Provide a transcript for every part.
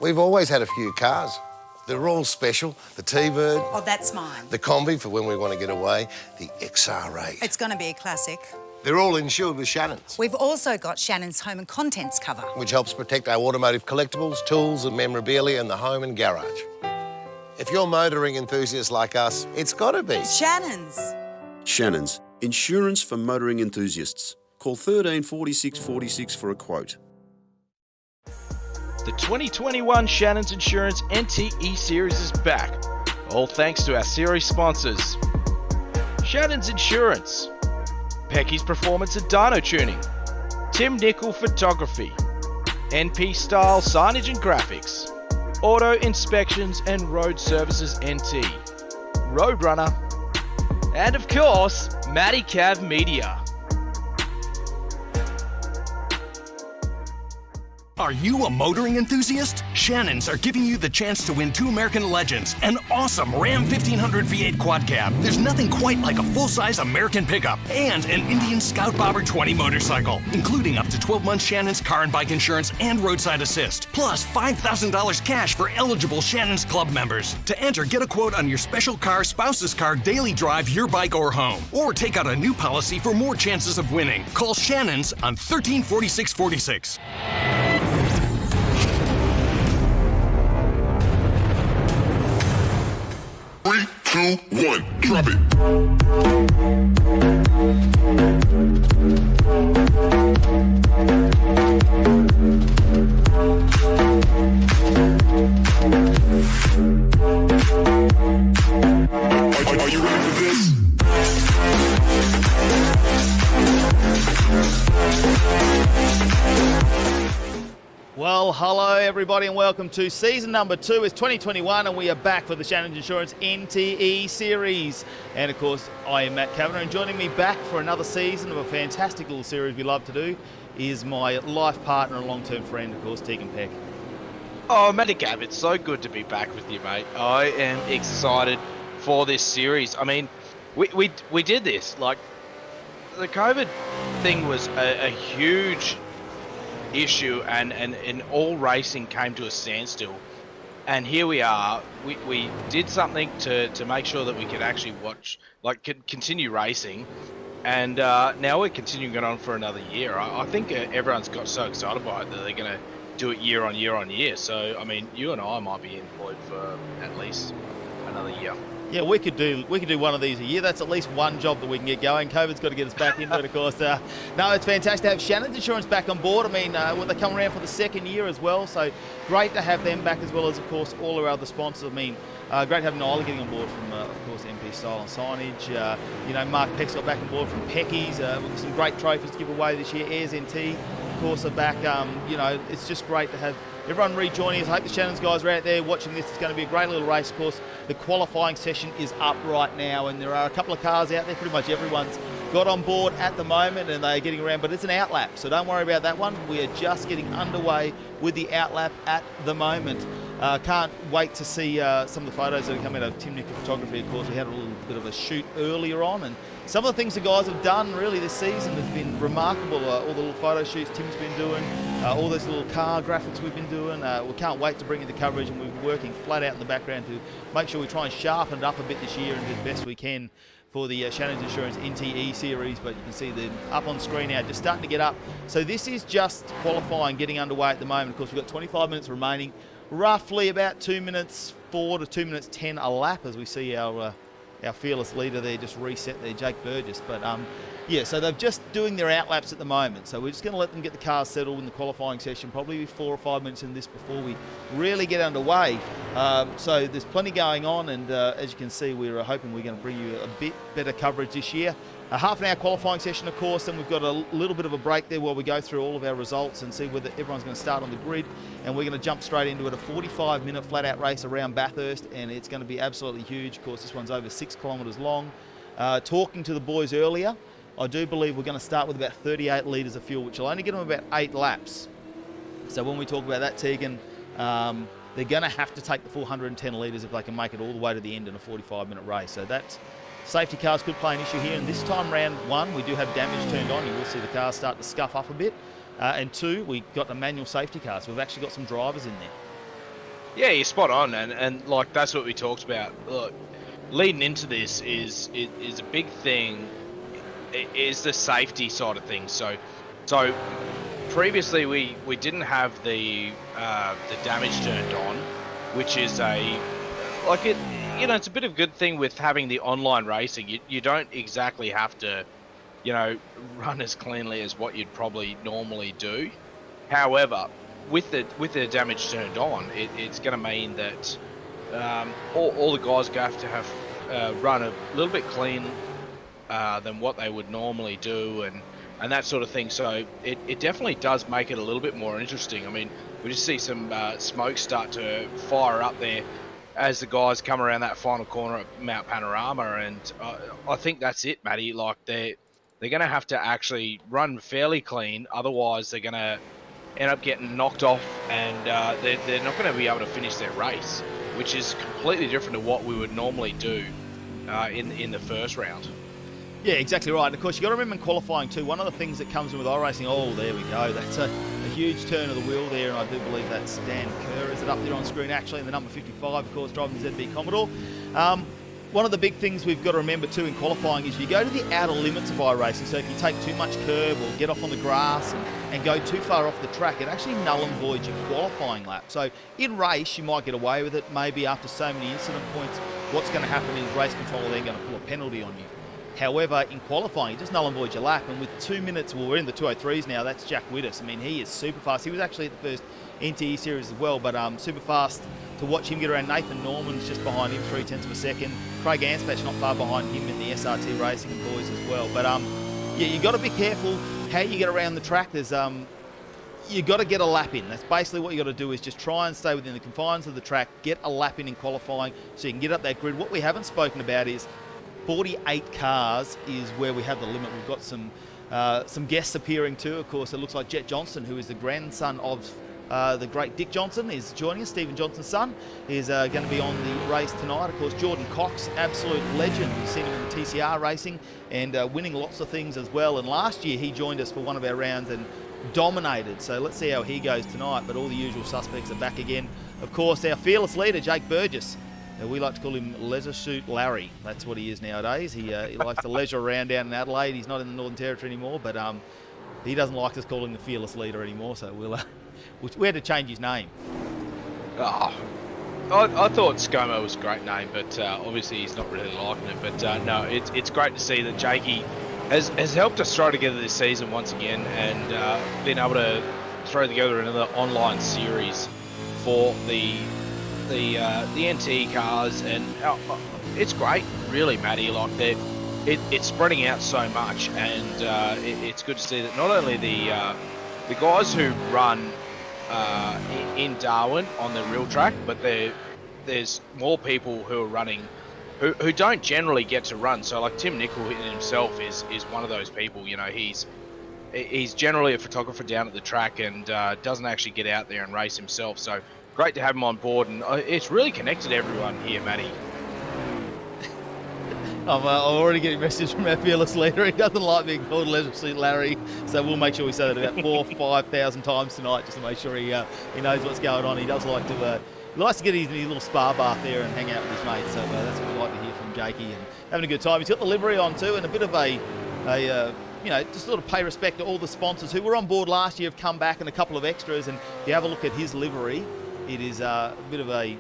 We've always had a few cars. They're all special. The T-Bird. Oh, that's mine. The Combi for when we want to get away. The XR8. It's going to be a classic. They're all insured with Shannons, We've also got Shannons Home and Contents cover, which helps protect our automotive collectibles, tools and memorabilia in the home and garage. If you're motoring enthusiasts like us, it's got to be Shannons. Shannons, insurance for motoring enthusiasts. Call 13 46 46 for a quote. The 2021 Shannons Insurance NTE Series is back, all thanks to our series sponsors. Shannons Insurance, Pecky's Performance and Dyno Tuning, Tim Nickel Photography, NP Style Signage and Graphics, Auto Inspections and Road Services NT, Roadrunner, and of course, Matty Cav Media. Are you a motoring enthusiast? Shannons are giving you the chance to win 2 American Legends, an awesome Ram 1500 V8 quad cab. There's nothing quite like a full-size American pickup, and an Indian Scout Bobber 20 motorcycle, including up to 12 months Shannons car and bike insurance and roadside assist, plus $5,000 cash for eligible Shannons Club members. To enter, get a quote on your special car, spouse's car, daily drive, your bike, or home. Or take out a new policy for more chances of winning. Call Shannons on 13 46 46. 3, 2, 1, drop it. Are you ready for this? Well, hello everybody and welcome to season number 2. It's 2021 and we are back for the Shannons Insurance NTE series. And of course, I am Matt Kavanagh, and joining me back for another season of a fantastic little series we love to do is my life partner and long-term friend, of course, Tegan Peck. Oh, Matty Cav, it's so good to be back with you, mate. I am excited for this series. I mean, we did this. Like, the COVID thing was a huge issue, and all racing came to a standstill, and here we are. We did something to make sure that we could actually watch, continue racing, and now we're continuing it on for another year. I think everyone's got so excited by it that they're going to do it year on year on year. So I mean, you and I might be employed for at least another year. Yeah, we could do one of these a year. That's at least one job that we can get going. COVID's got to get us back into it, of course. No, it's fantastic to have Shannons Insurance back on board. I mean, they come around for the second year as well, so great to have them back, as well as, of course, all our other sponsors. I mean, great having Nyla getting on board from, of course, MP Style and Signage. You know, Mark Peck's got back on board from Pecky's. We've got some great trophies to give away this year. Airs NT, of course, are back. You know, it's just great to have everyone rejoining us. I hope the Shannons guys are out there watching this. It's going to be a great little race. Of course, the qualifying session is up right now, and there are a couple of cars out there. Pretty much everyone's got on board at the moment, and they're getting around, but it's an outlap, so don't worry about that one. We are just getting underway with the outlap at the moment. Can't wait to see some of the photos that are coming out of Tim Nickel Photography. Of course, we had a little bit of a shoot earlier on, and some of the things the guys have done really this season has been remarkable. All the little photo shoots Tim's been doing, all those little car graphics we've been doing. We can't wait to bring you the coverage, and we're working flat out in the background to make sure we try and sharpen it up a bit this year and do the best we can for the Shannons Insurance NTE series. But you can see them up on screen now, just starting to get up. So this is just qualifying, getting underway at the moment. Of course, we've got 25 minutes remaining, roughly about 2 minutes 4 to 2 minutes 10 a lap, as we see our fearless leader there just reset there, Jake Burgess. But yeah, so they're just doing their outlaps at the moment. So we're just going to let them get the cars settled in the qualifying session, probably 4 or 5 minutes in this before we really get underway. So there's plenty going on, and as you can see, we're hoping we're going to bring you a bit better coverage this year. A half an hour qualifying session, of course, then we've got a little bit of a break there while we go through all of our results and see whether everyone's going to start on the grid, and we're going to jump straight into it, a 45-minute flat-out race around Bathurst, and it's going to be absolutely huge. Of course, this one's over 6 kilometres long. Talking to the boys earlier, I do believe we're going to start with about 38 litres of fuel, which will only get them about 8 laps. So when we talk about that, Tegan, they're going to have to take the full 110 litres if they can make it all the way to the end in a 45-minute race. So that's safety cars could play an issue here, and this time round 1 we do have damage turned on. You will see the cars start to scuff up a bit, and 2 we got the manual safety cars. So we've actually got some drivers in there. Yeah, you're spot on, and like that's what we talked about. Look, leading into this is a big thing. Is the safety side of things. So previously we didn't have the damage turned on, which is it's a bit of a good thing with having the online racing. You don't exactly have to, run as cleanly as what you'd probably normally do. However, with the damage turned on, it's going to mean that all the guys have to have run a little bit clean than what they would normally do, and that sort of thing. So it definitely does make it a little bit more interesting. I mean, we just see some smoke start to fire up there as the guys come around that final corner at Mount Panorama, and I think that's it, Matty. Like they're going to have to actually run fairly clean, otherwise they're going to end up getting knocked off, and they're not going to be able to finish their race, which is completely different to what we would normally do in the first round. Yeah, exactly right. And of course, you've got to remember in qualifying too, one of the things that comes in with iRacing, there we go. That's a huge turn of the wheel there, and I do believe that's Dan Kerr. Is it up there on screen, actually, in the number 55, of course, driving the ZB Commodore. One of the big things we've got to remember too in qualifying is you go to the outer limits of iRacing. So if you take too much curb or get off on the grass and go too far off the track, it actually null and voids your qualifying lap. So in race, you might get away with it. Maybe after so many incident points, what's going to happen is race control are then going to pull a penalty on you. However, in qualifying, you just null and void your lap. And with 2 minutes, well, we're in the 2:03s now, that's Jack Widders. I mean, he is super fast. He was actually at the first NTE series as well, but super fast to watch him get around. Nathan Norman's just behind him, 0.3 of a second. Craig Anspach not far behind him in the SRT racing boys as well. But yeah, you got to be careful how you get around the track. There's you got to get a lap in. That's basically what you got to do, is just try and stay within the confines of the track, get a lap in qualifying so you can get up that grid. What we haven't spoken about is 48 cars is where we have the limit. We've got some guests appearing too. Of course, it looks like Jet Johnson, who is the grandson of the great Dick Johnson, is joining us. Stephen Johnson's son is going to be on the race tonight. Of course, Jordan Cox, absolute legend. You've seen him in the TCR racing and winning lots of things as well. And last year he joined us for one of our rounds and dominated. So let's see how he goes tonight. But all the usual suspects are back again. Of course, our fearless leader, Jake Burgess. We like to call him Leisure Suit Larry. That's what he is nowadays. He likes to leisure around down in Adelaide. He's not in the Northern Territory anymore, but he doesn't like us calling him the fearless leader anymore. So we had to change his name. Oh, I thought ScoMo was a great name, but obviously he's not really liking it. But no, it's great to see that Jakey has helped us throw together this season once again, and been able to throw together another online series for the NT cars, and it's great, really, Matty. Like it's spreading out so much, and it's good to see that not only the guys who run in Darwin on the real track, but there's more people who are running who don't generally get to run. So like Tim Nicol himself is one of those people. He's generally a photographer down at the track and doesn't actually get out there and race himself. So great to have him on board, and it's really connected everyone here, Matty. I'm already getting messages from our fearless leader. He doesn't like being called Leisure Suit Larry, so we'll make sure we say that about 4,000 or 5,000 times tonight, just to make sure he knows what's going on. He does like to he likes to get his little spa bath there and hang out with his mates. So that's what we like to hear from Jakey, and having a good time. He's got the livery on too, and a bit of just sort of pay respect to all the sponsors who were on board last year, have come back, and a couple of extras. And if you have a look at his livery, it is a bit of a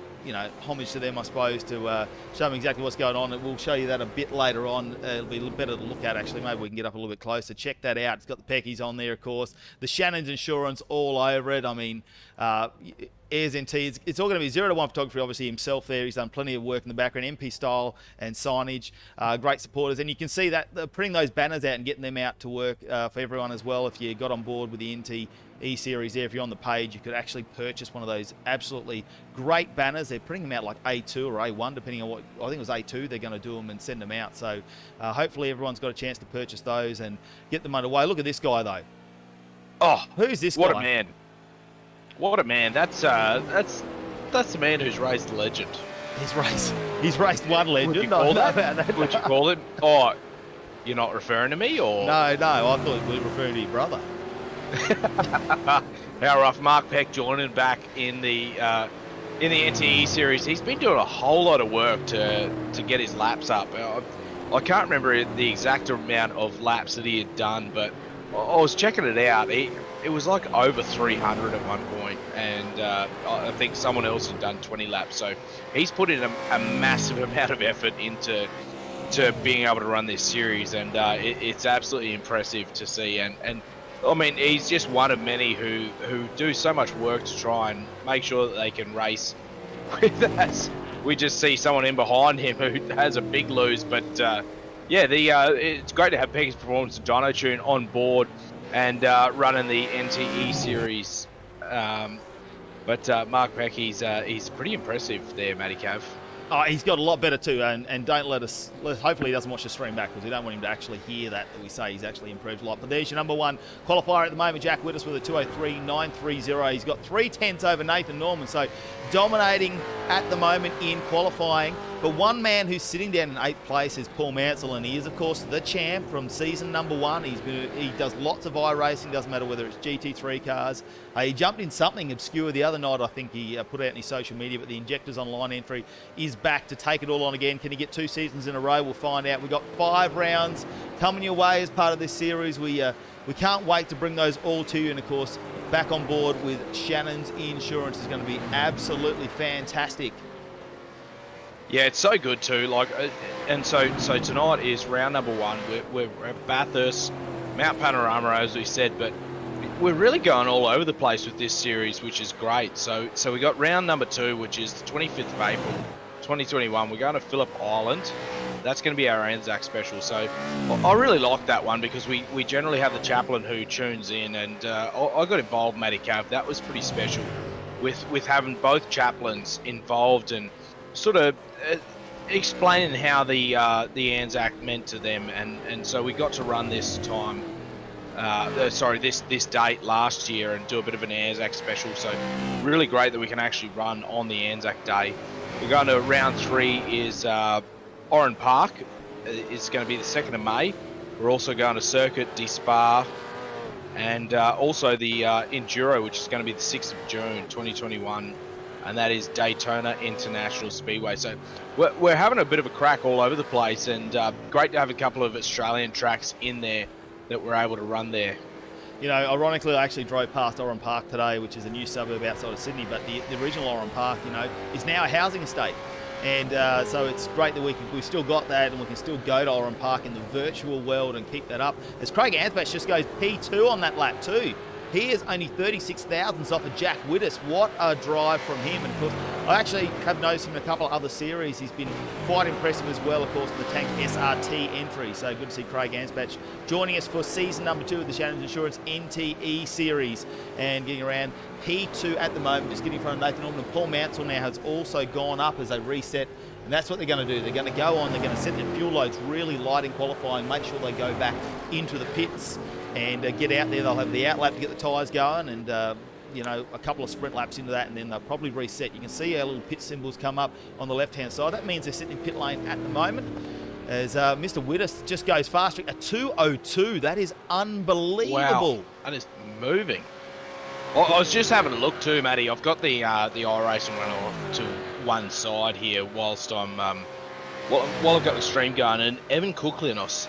homage to them, I suppose, to show them exactly what's going on. And we'll show you that a bit later on. It'll be a little better to look at, actually. Maybe we can get up a little bit closer. Check that out. It's got the Peckies on there, of course. The Shannons Insurance all over it. I mean, Airs NT, it's all going to be 0 to 1 photography, obviously, himself there. He's done plenty of work in the background, MP style and signage. Great supporters. And you can see that putting those banners out and getting them out to work for everyone as well. If you got on board with the NT E-Series there, if you're on the page, you could actually purchase one of those absolutely great banners. They're putting them out like A2 or A1, depending on what, I think it was A2, they're going to do them and send them out. So hopefully everyone's got a chance to purchase those and get them underway. Look at this guy, though. Oh, who's this what guy? What a man. What a man. That's the man who's raised a legend. He's raced one legend. Would you call that? Would you call it? Oh, you're not referring to me, or? No, I thought we were referring to your brother. How rough. Mark Peck joining back in the in the NTE series, he's been doing a whole lot of work to get his laps up. I can't remember the exact amount of laps that he had done, but I was checking it out. It was like over 300 at one point, and I think someone else had done 20 laps. So he's put in a massive amount of effort into being able to run this series, and it's absolutely impressive to see. And I mean, he's just one of many who do so much work to try and make sure that they can race with us. We just see someone in behind him who has a big lose, but yeah, it's great to have Peggy's Performance and Dyno Tune on board and running the NTE series. But Mark Peck, he's pretty impressive there, Matty Cav. Oh, he's got a lot better too, and don't hopefully he doesn't watch the stream back, because we don't want him to actually hear that we say he's actually improved a lot. But there's your number one qualifier at the moment, Jack Widders, with a 2:03.930. He's got 3/10 over Nathan Norman, so dominating at the moment in qualifying. But one man who's sitting down in 8th place is Paul Mansell, and he is, of course, the champ from season number 1. He does lots of iRacing, doesn't matter whether it's GT3 cars. He jumped in something obscure the other night, I think he put out in his social media, but the Injectors Online entry is back to take it all on again. Can he get 2 seasons in a row? We'll find out. We've got 5 rounds coming your way as part of this series. We can't wait to bring those all to you, and of course, back on board with Shannons Insurance is going to be absolutely fantastic. Yeah, it's so good too. And so tonight is round number 1. We're at Bathurst, Mount Panorama, as we said, but we're really going all over the place with this series, which is great. So we got round number 2, which is the 25th of April, 2021. We're going to Phillip Island. That's going to be our Anzac special. So I really like that one, because we generally have the chaplain who tunes in, and I got involved, Matty Cav. That was pretty special with having both chaplains involved and sort of explaining how the Anzac meant to them, and so we got to run this time, this date last year and do a bit of an Anzac special. So really great that we can actually run on the Anzac Day. We're going to round 3 is Oran Park. It's going to be the 2nd of May. We're also going to Circuit de Spa, and also the Enduro, which is going to be the 6th of June 2021. And that is Daytona International Speedway. So we're having a bit of a crack all over the place, and great to have a couple of Australian tracks in there that we're able to run there. You know, ironically, I actually drove past Oran Park today, which is a new suburb outside of Sydney, but the original Oran Park, you know, is now a housing estate. And so it's great that we've still got that, and we can still go to Oran Park in the virtual world and keep that up. As Craig Ansbach just goes P2 on that lap too. He is only 36 thousandths off of Jack Widders. What a drive from him. And of course, I actually have noticed him in a couple of other series. He's been quite impressive as well, of course, the Tank SRT entry. So good to see Craig Ansbach joining us for season number 2 of the Shannons Insurance NTE series, and getting around P2 at the moment, just getting in front of Nathan Norman. And Paul Mansell now has also gone up as they reset. And that's what they're going to do. They're going to go on, they're going to set their fuel loads really light in qualifying, make sure they go back into the pits and get out there. They'll have the out lap to get the tyres going, and you know, a couple of sprint laps into that, and then they'll probably reset. You can see our little pit symbols come up on the left-hand side. That means they're sitting in pit lane at the moment, as Mr. Widders just goes faster. A 2:02. That is unbelievable. Wow, that is moving. I was just having a look too, Matty. I've got the iRacing run off to one side here whilst I'm while I've got the stream going, and Evan Kuklianos,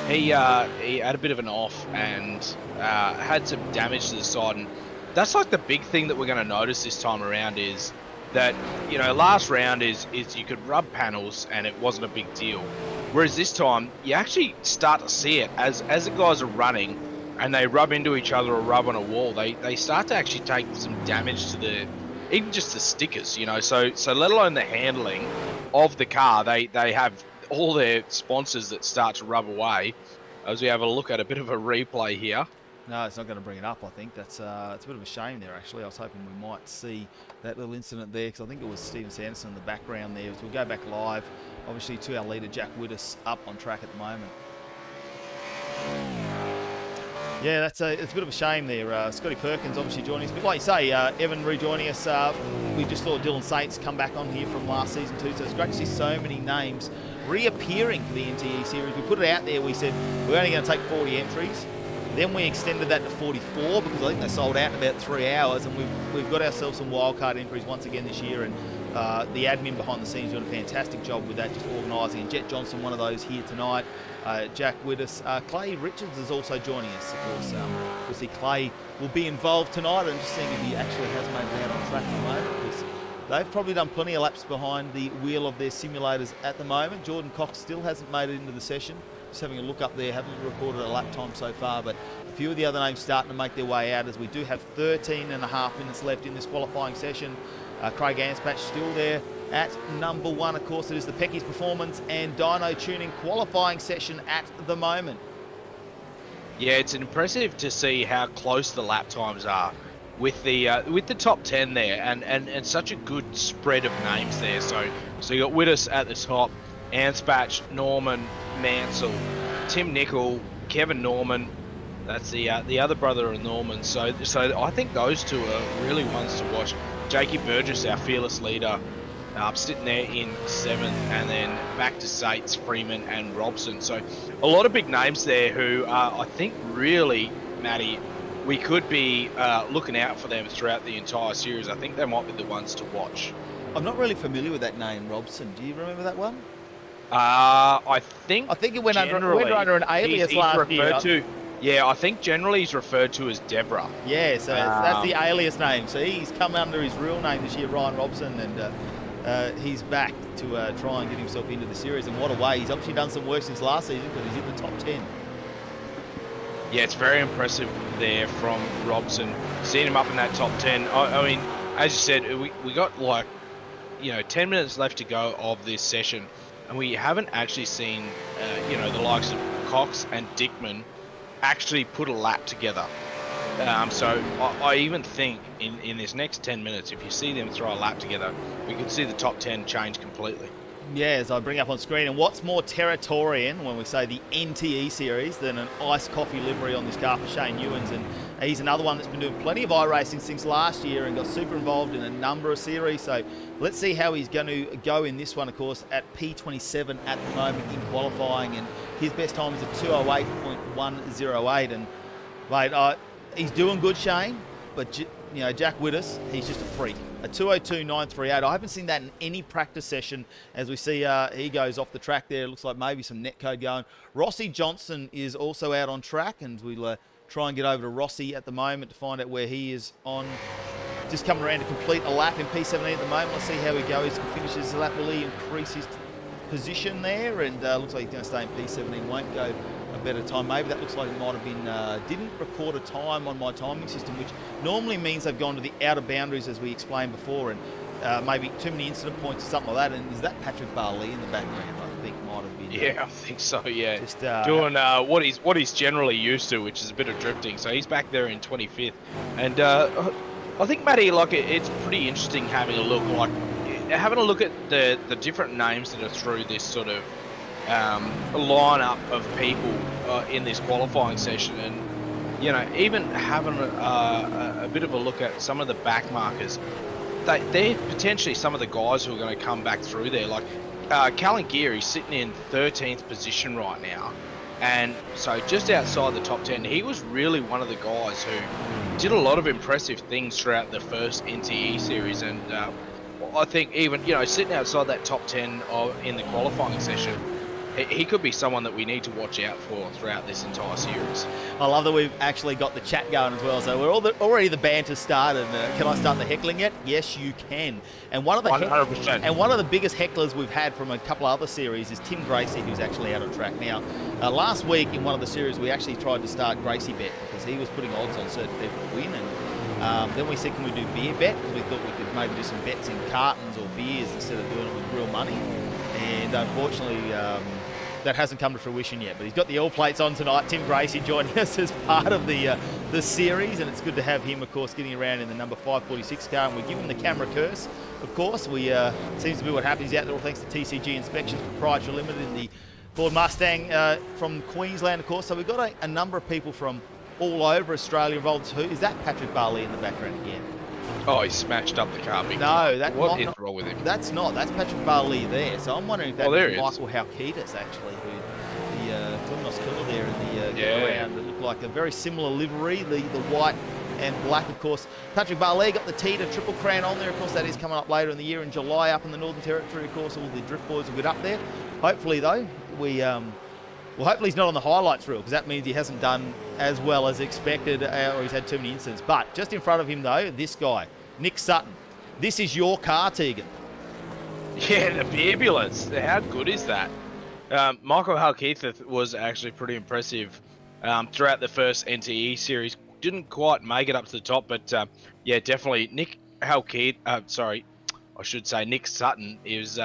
he had a bit of an off and had some damage to the side, and that's like the big thing that we're going to notice this time around is that, you know, last round is you could rub panels and it wasn't a big deal, whereas this time you actually start to see it as the guys are running and they rub into each other or rub on a wall, they start to actually take some damage to even just the stickers, you know, so let alone the handling of the car. They have all their sponsors that start to rub away. As we have a look at a bit of a replay here. No, it's not going to bring it up, I think. That's it's a bit of a shame there, actually. I was hoping we might see that little incident there, because I think it was Stephen Sanderson in the background there. As we go back live, obviously, to our leader, Jack Widders, up on track at the moment. Yeah, it's a bit of a shame there. Scotty Perkins obviously joining us. But like you say, Evan rejoining us. We just saw Dylan Saints come back on here from last season too, so it's great to see so many names reappearing for the NTE series. We put it out there, we said we're only going to take 40 entries. Then we extended that to 44 because I think they sold out in about 3 hours, and we've got ourselves some wildcard entries once again this year, and the admin behind the scenes doing a fantastic job with that, just organising. And Jet Johnson, one of those here tonight. Jack Widdus. Clay Richards is also joining us, of course. We'll see Clay will be involved tonight. I'm just seeing if he actually has made it out on track at the moment, because they've probably done plenty of laps behind the wheel of their simulators at the moment. Jordan Cox still hasn't made it into the session. Just having a look up there, haven't recorded a lap time so far, but a few of the other names starting to make their way out, as we do have 13 and a half minutes left in this qualifying session. Craig Anspach still there at number 1. Of course, it is the Pecky's Performance and Dyno Tuning qualifying session at the moment. Yeah, it's impressive to see how close the lap times are with the top 10 there, and such a good spread of names there. So you got Widdus at the top, Anspach, Norman, Mansell, Tim Nicol, Kevin Norman. That's the other brother of Norman. So I think those two are really ones to watch. Jakey Burgess, our fearless leader, sitting there in 7th, and then back to Sates, Freeman and Robson. So a lot of big names there who I think really, Matty, we could be looking out for them throughout the entire series. I think they might be the ones to watch. I'm not really familiar with that name, Robson. Do you remember that one? I think it went under an alias last year. Yeah, I think generally he's referred to as Deborah. Yeah, so that's the alias name. So he's come under his real name this year, Ryan Robson, and he's back to try and get himself into the series. And what a way. He's obviously done some work since last season, because he's in the top 10. Yeah, it's very impressive there from Robson. Seeing him up in that top 10. I mean, as you said, we got 10 minutes left to go of this session, and we haven't actually seen, the likes of Cox and Dickman actually put a lap together. So I even think in this next 10 minutes, if you see them throw a lap together, we could see the top 10 change completely. Yeah, as I bring up on screen, and what's more Territorian when we say the NTE series than an iced coffee livery on this car for Shane Ewens, and he's another one that's been doing plenty of iRacing since last year and got super involved in a number of series. So let's see how he's going to go in this one, of course, at P27 at the moment in qualifying, and his best time is a 2:08.108, and mate, he's doing good, Shane, but Jack Widdus, he's just a freak. A 2:02.938. I haven't seen that in any practice session. As we see, he goes off the track there. It looks like maybe some netcode going. Rossi Johnson is also out on track, and we'll try and get over to Rossi at the moment to find out where he is on. Just coming around to complete a lap in P17 at the moment. Let's see how he goes. He finishes the lap. Will he increase his position there? And looks like he's going to stay in P17. Won't go a better time. Maybe that looks like it might have been, didn't record a time on my timing system, which normally means they've gone to the outer boundaries, as we explained before, and maybe too many incident points or something like that. And is that Patrick Barley in the background? I think might have been. Yeah, I think so, yeah. Just doing what he's generally used to, which is a bit of drifting. So he's back there in 25th. And I think, Matty, it's pretty interesting having a look at the different names that are through this sort of lineup of people in this qualifying session, and even having a bit of a look at some of the back markers. They're potentially some of the guys who are going to come back through there. Like Callan Gear, he's sitting in 13th position right now, and so just outside the top 10. He was really one of the guys who did a lot of impressive things throughout the first NTE series, and I think even sitting outside that top 10 in the qualifying session, he could be someone that we need to watch out for throughout this entire series. I love that we've actually got the chat going as well. So we're already the banter started. Can I start the heckling yet? Yes, you can. And one of the 100%. And one of the biggest hecklers we've had from a couple of other series is Tim Gracie, who's actually out on track now. Last week in one of the series, we actually tried to start Gracie Bet because he was putting odds on certain people to win. And then we said, can we do beer bet? Because we thought we could maybe do some bets in cartons or beers instead of doing it with real money. And unfortunately, that hasn't come to fruition yet, but he's got the all plates on tonight. Tim Gracie joining us as part of the series, and it's good to have him, of course, getting around in the number 546 car, and we give him the camera curse, of course. Seems to be what happens. He's out there all thanks to TCG Inspections Proprietary Limited in the Ford Mustang from Queensland, of course. So we've got a number of people from all over Australia involved. Who is that? Patrick Barley in the background again. Oh, he smashed up the car. No, what is wrong with him? That's Patrick Barley there. So I'm wondering if that's there Michael Halkitis, actually, who the Plymouth killer there in the yeah. around. look like a very similar livery, the white and black, of course. Patrick Barley got the Teeter Triple Crown on there. Of course, that is coming up later in the year in July up in the Northern Territory. Of course, all the Drift Boys will get up there. Hopefully, though, hopefully he's not on the highlights reel, because that means he hasn't done as well as expected, or he's had too many incidents. But just in front of him, though, this guy, Nick Sutton. This is your car, Tegan. Yeah, the ambulance. How good is that? Michael Halkeith was actually pretty impressive throughout the first NTE series. Didn't quite make it up to the top, but yeah, definitely Nick Sutton is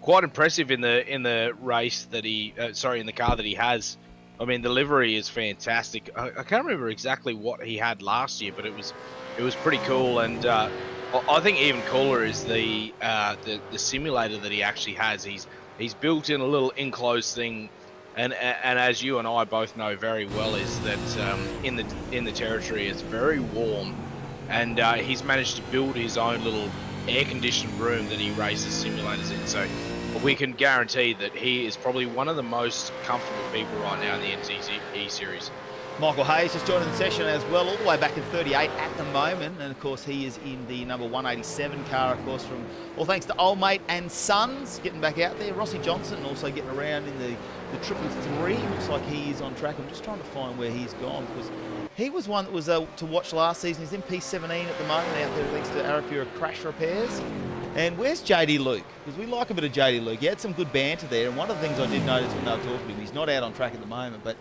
quite impressive in the race that he, in the car that he has. I mean, the livery is fantastic. I can't remember exactly what he had last year, but it was pretty cool. And I think even cooler is the simulator that he actually has. He's built in a little enclosed thing. And as you and I both know very well, is that in the territory it's very warm, and he's managed to build his own little air-conditioned room that he races simulators in. So we can guarantee that he is probably one of the most comfortable people right now in the NTE series. Michael Hayes just joining the session as well, all the way back in 38 at the moment. And, of course, he is in the number 187 car, of course, from all thanks to old mate and sons getting back out there. Rossi Johnson also getting around in the 333. Looks like he is on track. I'm just trying to find where he's gone, because he was one that was to watch last season. He's in P17 at the moment out there thanks to Arafura Crash Repairs. And where's JD Luke? Because we like a bit of JD Luke. He had some good banter there. And one of the things I did notice when they were talking to him, he's not out on track at the moment, but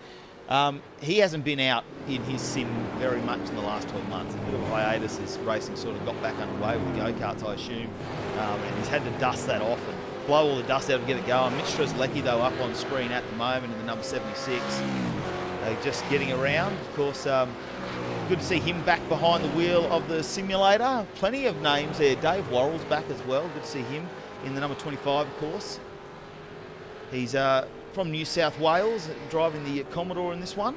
he hasn't been out in his sim very much in the last 12 months. A bit of a hiatus as racing sort of got back underway with the go-karts, I assume. And he's had to dust that off and blow all the dust out to get it going. Mitch Strzelecki, though, up on screen at the moment in the number 76. Just getting around. Of course, good to see him back behind the wheel of the simulator. Plenty of names there. Dave Worrell's back as well. Good to see him in the number 25, of course. He's from New South Wales, driving the Commodore in this one.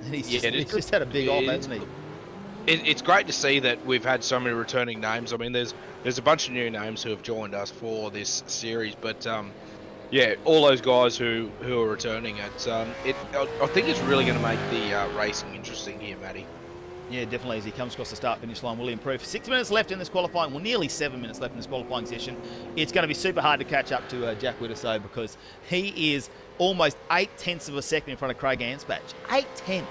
And he's just had a big off, hasn't he? It's great to see that we've had so many returning names. I mean, there's a bunch of new names who have joined us for this series, but yeah, all those guys who are returning, I think it's really going to make the racing interesting here, Matty. Yeah, definitely, as he comes across the start-finish line, will improve. 6 minutes left in this qualifying, well, nearly 7 minutes left in this qualifying session. It's going to be super hard to catch up to Jack Whittisode, because he is almost 8/10 of a second in front of Craig Ansbach. 8/10.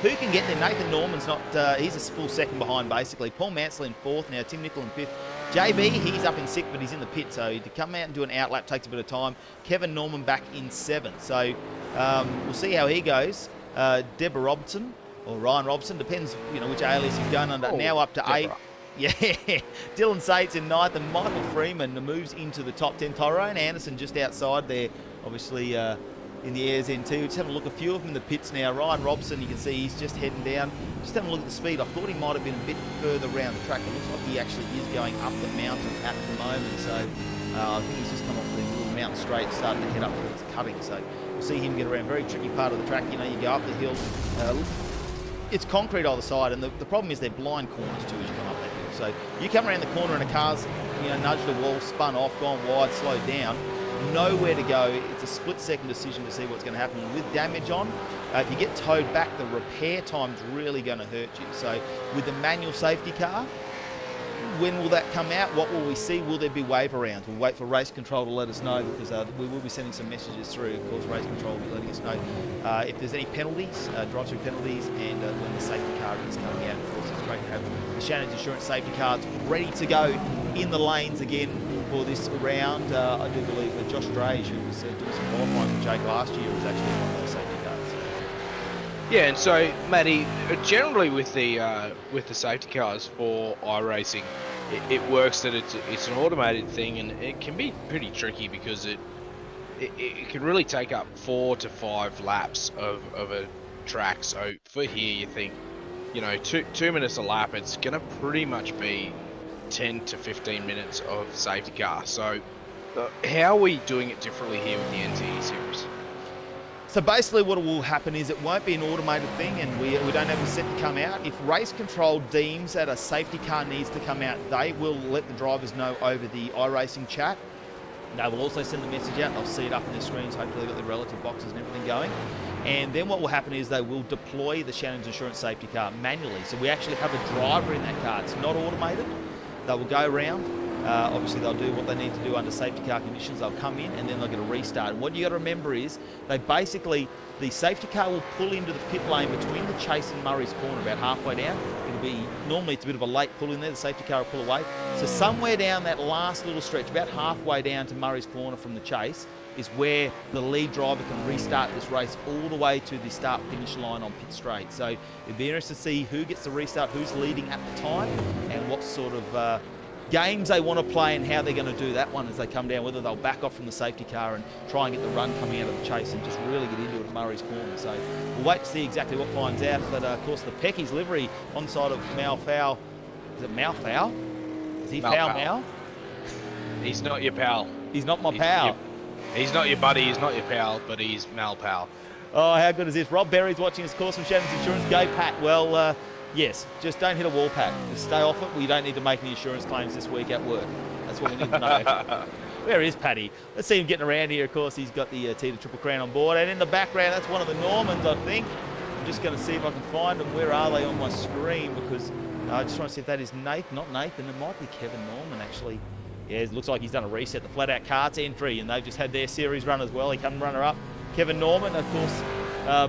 Who can get there? Nathan Norman's not, he's a full second behind, basically. Paul Mansell in 4th now, Tim Nicol in 5th. JB, he's up in 6th, but he's in the pit, so to come out and do an outlap takes a bit of time. Kevin Norman back in 7th, so we'll see how he goes. Deborah Robertson, or Ryan Robson, depends, which alias he's going under. Now up to 8. Yeah, Dylan Sates in 9th, and Michael Freeman moves into the top 10. Tyrone Anderson just outside there, obviously in the airs end too. Just having a look, a few of them in the pits now. Ryan Robson, you can see he's just heading down. Just having a look at the speed. I thought he might have been a bit further around the track. It looks like he actually is going up the mountain at the moment. So I think he's just come off the little mountain straight, starting to head up towards the cutting. So we'll see him get around. Very tricky part of the track. You go up the hill. It's concrete either side, and the problem is they're blind corners too as you come up that hill. So you come around the corner and a car's nudged the wall, spun off, gone wide, slowed down. Nowhere to go. It's a split-second decision to see what's going to happen. And with damage on, if you get towed back, the repair time's really going to hurt you. So with the manual safety car, when will that come out? What will we see? Will there be wave arounds? We'll wait for race control to let us know, because we will be sending some messages through. Of course, race control will be letting us know if there's any penalties, drive-through penalties, and when the safety car is coming out. Of course, it's great to have the Shannons Insurance safety cars ready to go in the lanes again for this round. I do believe that Josh Drage, who was doing some qualifying for Jake last year, was actually one of those safety cars. Yeah, and so Matty, generally with the safety cars for iRacing, it works that it's an automated thing, and it can be pretty tricky because it can really take up 4 to 5 laps of a track. So for here, you think, 2 minutes a lap, it's going to pretty much be 10 to 15 minutes of safety car. So how are we doing it differently here with the NTE series? So basically what will happen is it won't be an automated thing, and we don't have a set to come out. If race control deems that a safety car needs to come out, they will let the drivers know over the iRacing chat. They will also send the message out. They'll see it up on their screens. Hopefully they've got their relative boxes and everything going. And then what will happen is they will deploy the Shannons Insurance safety car manually. So we actually have a driver in that car. It's not automated. They will go around. Obviously, they'll do what they need to do under safety car conditions. They'll come in and then they'll get a restart. And what you got to remember is the safety car will pull into the pit lane between the Chase and Murray's Corner about halfway down. Normally it's a bit of a late pull in there. The safety car will pull away. So somewhere down that last little stretch, about halfway down to Murray's Corner from the Chase, is where the lead driver can restart this race all the way to the start-finish line on pit straight. So it'd be interesting to see who gets the restart, who's leading at the time, and what sort of games they want to play and how they're going to do that one as they come down, whether they'll back off from the safety car and try and get the run coming out of the Chase and just really get into it at Murray's Corner. So we'll wait to see exactly what finds out. But of course, the Pecky's livery on side of Malfow. Is it Malfow? Is he foul now? He's not your pal. He's not my pal. He's not your buddy, he's not your pal, but he's Mal pal. Oh, how good is this? Rob Berry's watching his course from Shannons Insurance. Go, Pat. Well, yes, just don't hit a wall, Pat. Just stay off it. We don't need to make any insurance claims this week at work. That's what we need to know. Where is Paddy? Let's see him getting around here. Of course, he's got the T to Triple Crown on board. And in the background, that's one of the Normans, I think. I'm just going to see if I can find them. Where are they on my screen? Because I just want to see if that is Nathan. Not Nathan. It might be Kevin Norman, actually. Yeah, it looks like he's done a reset. The Flat Out Karts entry, and they've just had their series run as well. He come runner-up. Kevin Norman, of course,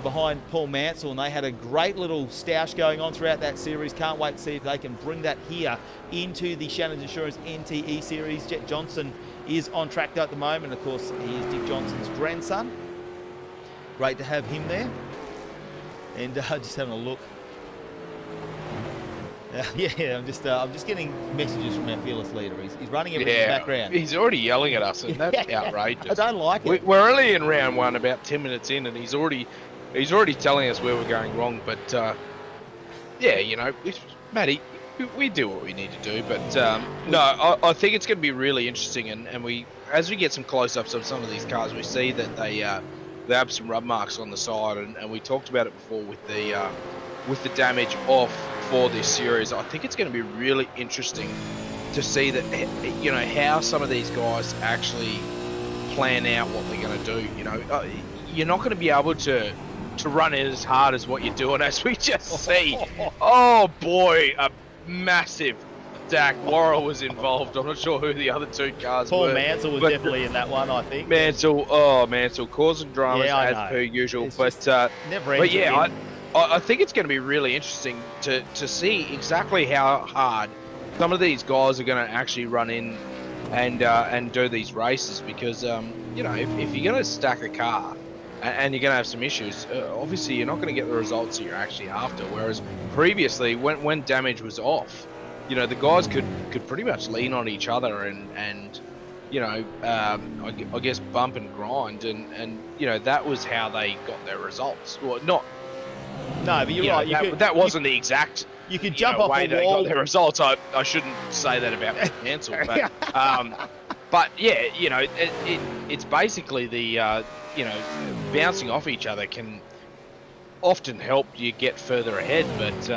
behind Paul Mansell, and they had a great little stoush going on throughout that series. Can't wait to see if they can bring that here into the Shannons Insurance NTE series. Jet Johnson is on track though at the moment. Of course, he is Dick Johnson's grandson. Great to have him there. And just having a look. Yeah, I'm just getting messages from our fearless leader. He's running everything in the background. He's already yelling at us, and that's outrageous. I don't like it. We're only in round one, about 10 minutes in, and he's already telling us where we're going wrong. But yeah, you know, Matty, we do what we need to do. But no, I think it's going to be really interesting, and as we get some close-ups of some of these cars, we see that they have some rub marks on the side, and we talked about it before with the damage off for this series. I think it's going to be really interesting to see that, you know, how some of these guys actually plan out what they're going to do. You know, you're not going to be able to run it as hard as what you're doing, as we just see. Oh boy, a massive Dak Worrell was involved. I'm not sure who the other two cars were. Paul Mansell was definitely in that one, I think. Mansell causing dramas as per usual. But yeah, I think it's going to be really interesting to see exactly how hard some of these guys are going to actually run in and do these races, because you know, if you're going to stack a car and you're going to have some issues, obviously you're not going to get the results that you're actually after. Whereas previously, when damage was off, you know, the guys could pretty much lean on each other and you know, I guess bump and grind, and you know, that was how they got their results. Well, not. No, but you're right. That wasn't the exact. You could jump off way a they wall. got their results. I shouldn't say that about Mansell, but yeah, you know, it's basically the you know, bouncing off each other can often help you get further ahead. But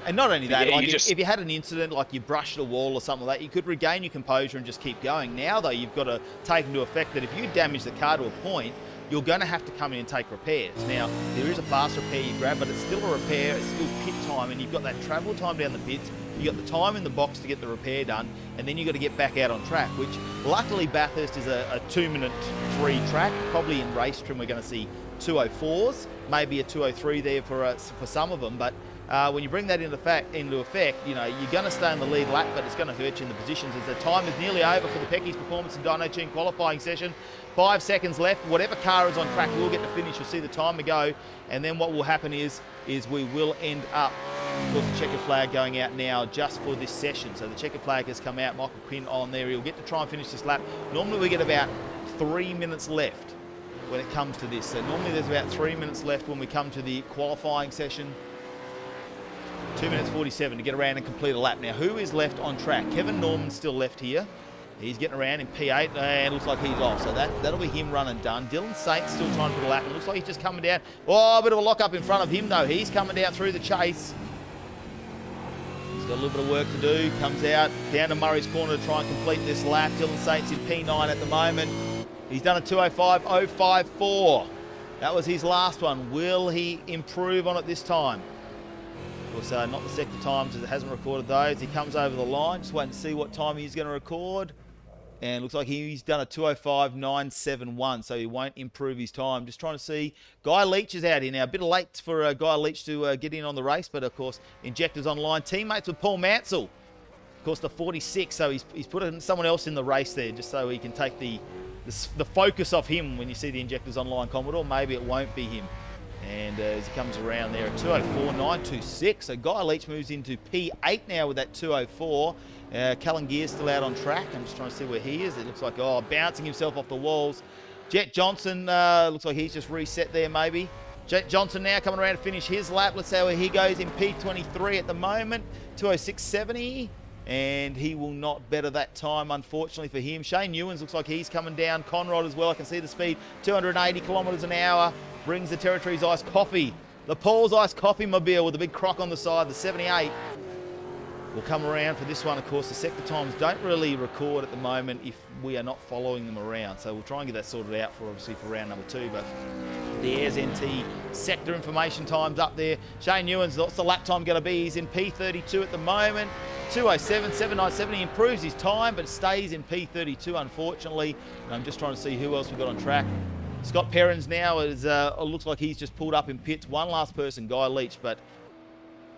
and not only that, yeah, like if you had an incident, like you brushed a wall or something like that, you could regain your composure and just keep going. Now, though, you've got to take into effect that if you damage the car to a point, you're going to have to come in and take repairs. Now, there is a fast repair you grab, but it's still a repair, it's still pit time, and you've got that travel time down the pits, you've got the time in the box to get the repair done, and then you've got to get back out on track, which luckily Bathurst is a 2-minute 3 track. Probably in race trim we're going to see 204s, maybe a 203 there for some of them, but when you bring that into effect, you know, you're going to stay in the lead lap, but it's going to hurt you in the positions as the time is nearly over for the Pecky's Performance and Dyno Team qualifying session. 5 seconds left. Whatever car is on track will get to finish. You'll see the timer go, and then what will happen is we will end up, of course, the checkered flag going out now just for this session. So the checkered flag has come out. Michael Quinn on there. He'll get to try and finish this lap. Normally we get about 3 minutes left when it comes to this. So normally there's about 3 minutes left when we come to the qualifying session. 2 minutes 47 to get around and complete a lap. Now, who is left on track? Kevin Norman's still left here. He's getting around in P8 and looks like he's off. So that'll be him run and done. Dylan Saint's still trying to put a lap. It looks like he's just coming down. Oh, a bit of a lock up in front of him though. He's coming down through the chase. He's got a little bit of work to do. Comes out down to Murray's Corner to try and complete this lap. Dylan Saint's in P9 at the moment. He's done a 2:05.054. That was his last one. Will he improve on it this time? Of course, not the sector times, as it hasn't recorded those. He comes over the line, just waiting to see what time he's going to record. And looks like he's done a 2:05.971, so he won't improve his time. Just trying to see. Guy Leach is out here now. A bit late for Guy Leach to get in on the race, but of course, Injectors Online. Teammates with Paul Mansell. Of course, the 46, so he's put someone else in the race there, just so he can take the focus off him when you see the Injectors Online Commodore. Maybe it won't be him. And as he comes around there at 2:04.926, so Guy Leach moves into P8 now with that 2:04. Callan Gear's still out on track. I'm just trying to see where he is. It looks like, bouncing himself off the walls. Jet Johnson, looks like he's just reset there maybe. Jet Johnson now coming around to finish his lap. Let's see where he goes in P23 at the moment. 2:06.70. And he will not better that time, unfortunately for him. Shane Ewens looks like he's coming down. Conrod as well. I can see the speed, 280 kilometres an hour. Brings the Territory's Iced Coffee. The Paul's Iced Coffee Mobile with a big croc on the side, the 78. Will come around for this one. Of course, the sector times don't really record at the moment if we are not following them around. So we'll try and get that sorted out for round number 2. But the Airs NT sector information times up there. Shane Ewens, what's the lap time going to be? He's in P32 at the moment. 2:07.797. He improves his time, but stays in P32, unfortunately. And I'm just trying to see who else we've got on track. Scott Perrins now looks like he's just pulled up in pits. One last person, Guy Leach, but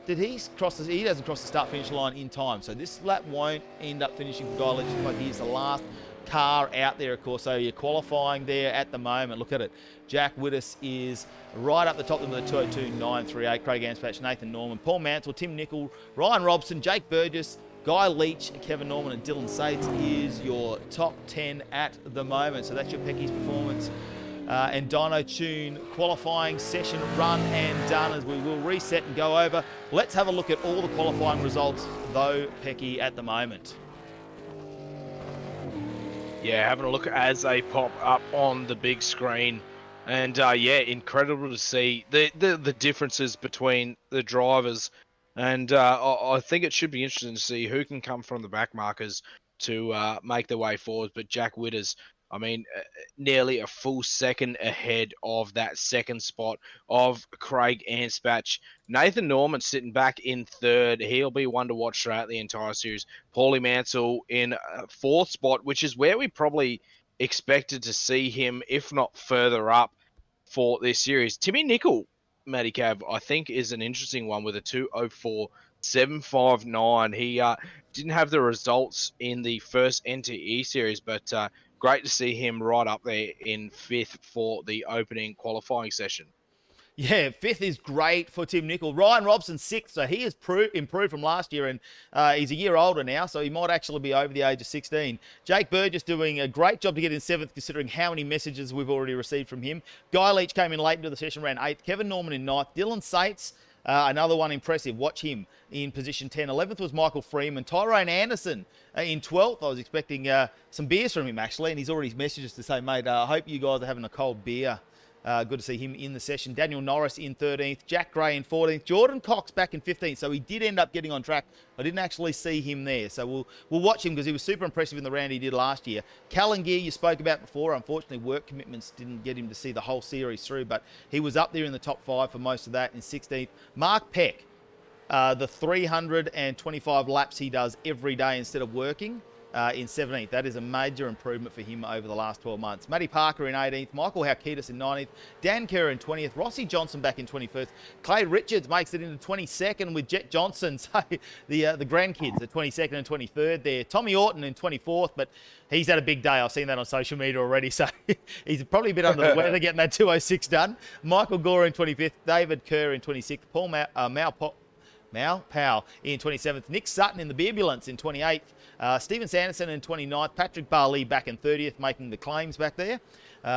did he cross he doesn't cross the start-finish line in time. So this lap won't end up finishing for Guy Leach. Looks like he's the last car out there, of course. So you're qualifying there at the moment. Look at it. Jack Widdis is right up the top of the 2:02.938. Craig Anspach, Nathan Norman, Paul Mansell, Tim Nicol, Ryan Robson, Jake Burgess, Guy Leach, Kevin Norman and Dylan Sates is your top 10 at the moment. So that's your Pecky's performance. And Dino Tune qualifying session run and done, as we will reset and go over. Let's have a look at all the qualifying results, though, Pecky, at the moment. Yeah, having a look as they pop up on the big screen. And yeah, incredible to see the differences between the drivers. And I think it should be interesting to see who can come from the back markers to make their way forward. But Jack Witters, I mean, nearly a full second ahead of that second spot of Craig Anspach. Nathan Norman sitting back in third. He'll be one to watch throughout the entire series. Paulie Mansell in fourth spot, which is where we probably expected to see him, if not further up for this series. Timmy Nicol, Matty Cav, I think is an interesting one with a 2:04.759. He didn't have the results in the first NTE series, but great to see him right up there in fifth for the opening qualifying session. Yeah, fifth is great for Tim Nicol. Ryan Robson, sixth, so he has improved from last year, and he's a year older now, so he might actually be over the age of 16. Jake Burgess doing a great job to get in seventh, considering how many messages we've already received from him. Guy Leach came in late into the session, ran eighth. Kevin Norman in ninth. Dylan Sates, another one impressive. Watch him in position 10. 11th was Michael Freeman. Tyrone Anderson in 12th. I was expecting some beers from him, actually, and he's already messaged us to say, mate, I hope you guys are having a cold beer. Good to see him in the session. Daniel Norris in 13th. Jack Gray in 14th. Jordan Cox back in 15th. So he did end up getting on track. I didn't actually see him there. So we'll watch him because he was super impressive in the round he did last year. Callan Gear you spoke about before. Unfortunately, work commitments didn't get him to see the whole series through, but he was up there in the top 5 for most of that in 16th. Mark Peck, the 325 laps he does every day instead of working. In 17th. That is a major improvement for him over the last 12 months. Matty Parker in 18th. Michael Haukitis in 19th. Dan Kerr in 20th. Rossi Johnson back in 21st. Clay Richards makes it into 22nd with Jet Johnson. So the grandkids are 22nd and 23rd there. Tommy Orton in 24th, but he's had a big day. I've seen that on social media already. So he's probably a bit under the weather getting that 2:06 done. Michael Gore in 25th. David Kerr in 26th. Paul Mal Powell in 27th. Nick Sutton in the Beerbulance in 28th. Stephen Sanderson in 29th. Patrick Barley back in 30th, making the claims back there.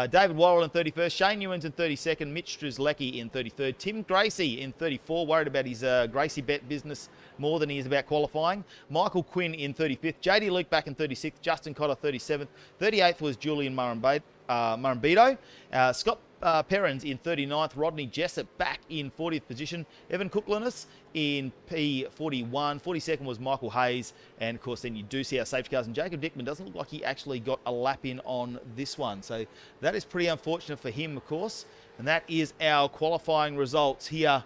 David Worrell in 31st. Shane Ewens in 32nd. Mitch Strzelecki in 33rd. Tim Gracie in 34th. Worried about his Gracie bet business more than he is about qualifying. Michael Quinn in 35th. JD Luke back in 36th. Justin Cotter 37th. 38th was Julian Murrumbito. Scott Perrins in 39th. Rodney Jessup back in 40th position. Evan Cooklinus in P41. 42nd was Michael Hayes. And, of course, then you do see our safety cars. And Jacob Dickman doesn't look like he actually got a lap in on this one. So that is pretty unfortunate for him, of course. And that is our qualifying results here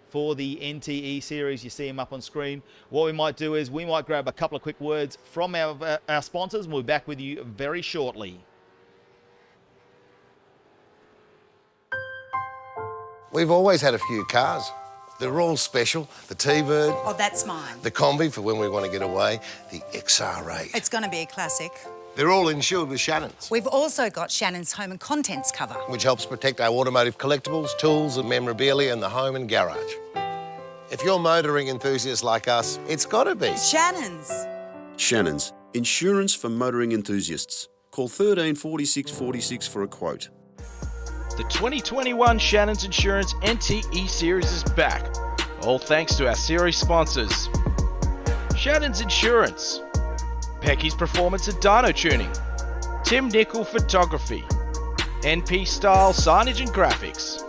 for the NTE series. You see them up on screen. What we might do is we might grab a couple of quick words from our sponsors, and we'll be back with you very shortly. We've always had a few cars. They're all special. The T-Bird, Oh, that's mine. the Combi for when we want to get away, the XR8. It's going to be a classic. They're all insured with Shannons, We've also got Shannons home and contents cover. which helps protect our automotive collectibles, tools and memorabilia in the home and garage. If you're motoring enthusiasts like us, it's got to be. Shannons. Shannons, insurance for motoring enthusiasts. Call 13 46 46 for a quote. The 2021 Shannons Insurance NTE Series is back, all thanks to our series sponsors. Shannons Insurance, Pecky's Performance and Dyno Tuning, Tim Nickel Photography, NP Style Signage and Graphics,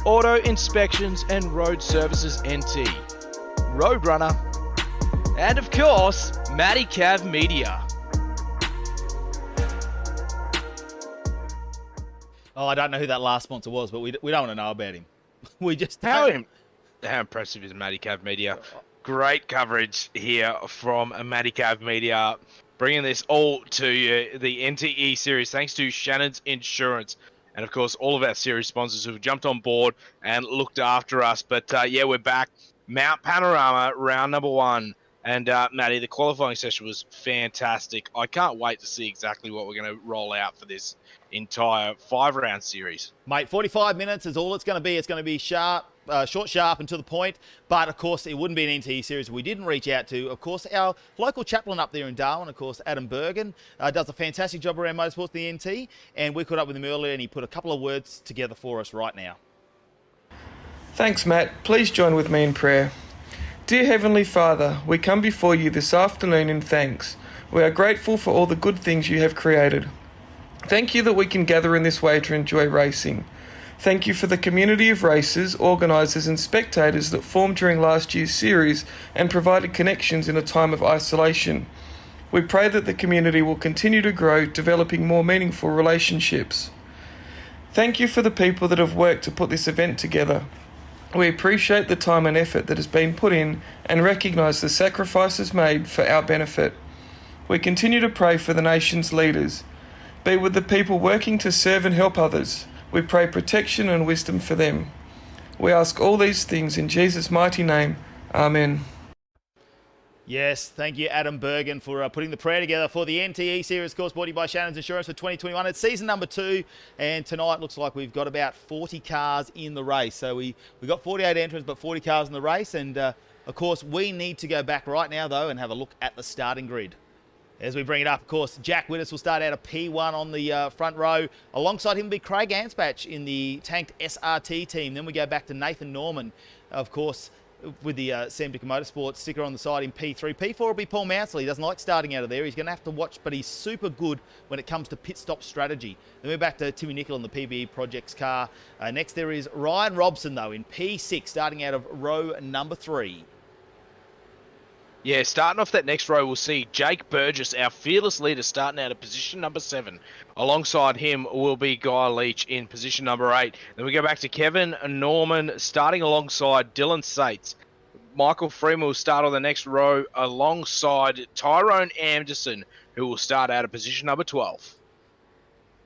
Auto Inspections and Road Services NT, Roadrunner, and of course, Matty Cav Media. Oh, I don't know who that last sponsor was, but we don't want to know about him. We just How don't. impressive is Matty Cav Media? Great coverage here from Matty Cav Media, bringing this all to you, the NTE series, thanks to Shannons Insurance. And, of course, all of our series sponsors who've jumped on board and looked after us. But, yeah, we're back. Mount Panorama, round number 1. And, Matty, the qualifying session was fantastic. I can't wait to see exactly what we're going to roll out for this entire 5-round series. Mate, 45 minutes is all it's going to be. It's going to be sharp, short, sharp, and to the point. But, of course, it wouldn't be an NTE series we didn't reach out to. Of course, our local chaplain up there in Darwin, of course, Adam Bergen, does a fantastic job around motorsports, the NT. And we caught up with him earlier, and he put a couple of words together for us right now. Thanks, Matt. Please join with me in prayer. Dear Heavenly Father, we come before you this afternoon in thanks. We are grateful for all the good things you have created. Thank you that we can gather in this way to enjoy racing. Thank you for the community of racers, organisers and spectators that formed during last year's series and provided connections in a time of isolation. We pray that the community will continue to grow, developing more meaningful relationships. Thank you for the people that have worked to put this event together. We appreciate the time and effort that has been put in and recognise the sacrifices made for our benefit. We continue to pray for the nation's leaders. Be with the people working to serve and help others. We pray protection and wisdom for them. We ask all these things in Jesus' mighty name. Amen. Yes, thank you, Adam Bergen, for putting the prayer together for the NTE series, of course, brought to you by Shannons Insurance for 2021. It's season number 2, and tonight looks like we've got about 40 cars in the race. So we got 48 entrants, but 40 cars in the race. And, of course, we need to go back right now, though, and have a look at the starting grid. As we bring it up, of course, Jack Widders will start out of P1 on the front row. Alongside him will be Craig Ansbach in the tanked SRT team. Then we go back to Nathan Norman, of course, with the Sam Dicker Motorsports sticker on the side in P3. P4 will be Paul Mansell. He doesn't like starting out of there. He's going to have to watch, but he's super good when it comes to pit stop strategy. Then we're back to Timmy Nickel in the PBE Projects car. Next there is Ryan Robson, though, in P6, starting out of row number 3. Yeah, starting off that next row, we'll see Jake Burgess, our fearless leader, starting out of position number 7. Alongside him will be Guy Leach in position number 8. Then we go back to Kevin Norman, starting alongside Dylan Sates. Michael Freeman will start on the next row alongside Tyrone Anderson, who will start out of position number 12.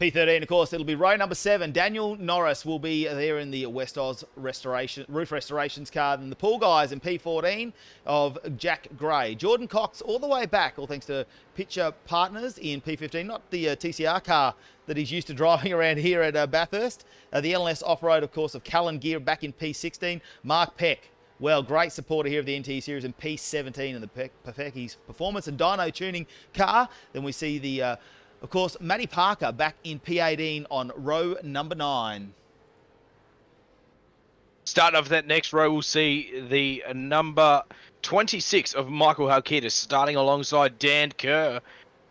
P13, of course, it'll be row number 7. Daniel Norris will be there in the West Oz Roof Restorations car. And the pool guys in P14 of Jack Gray. Jordan Cox all the way back, all thanks to Pitcher Partners in P15. Not the TCR car that he's used to driving around here at Bathurst. The LNS Off-Road, of course, of Callan Gear back in P16. Mark Peck. Well, great supporter here of the NT Series in P17 and the Pecky's Performance and Dyno Tuning car. Then we see the... of course, Matty Parker back in P18 on row number 9. Starting off that next row, we'll see the number 26 of Michael Halkitis starting alongside Dan Kerr.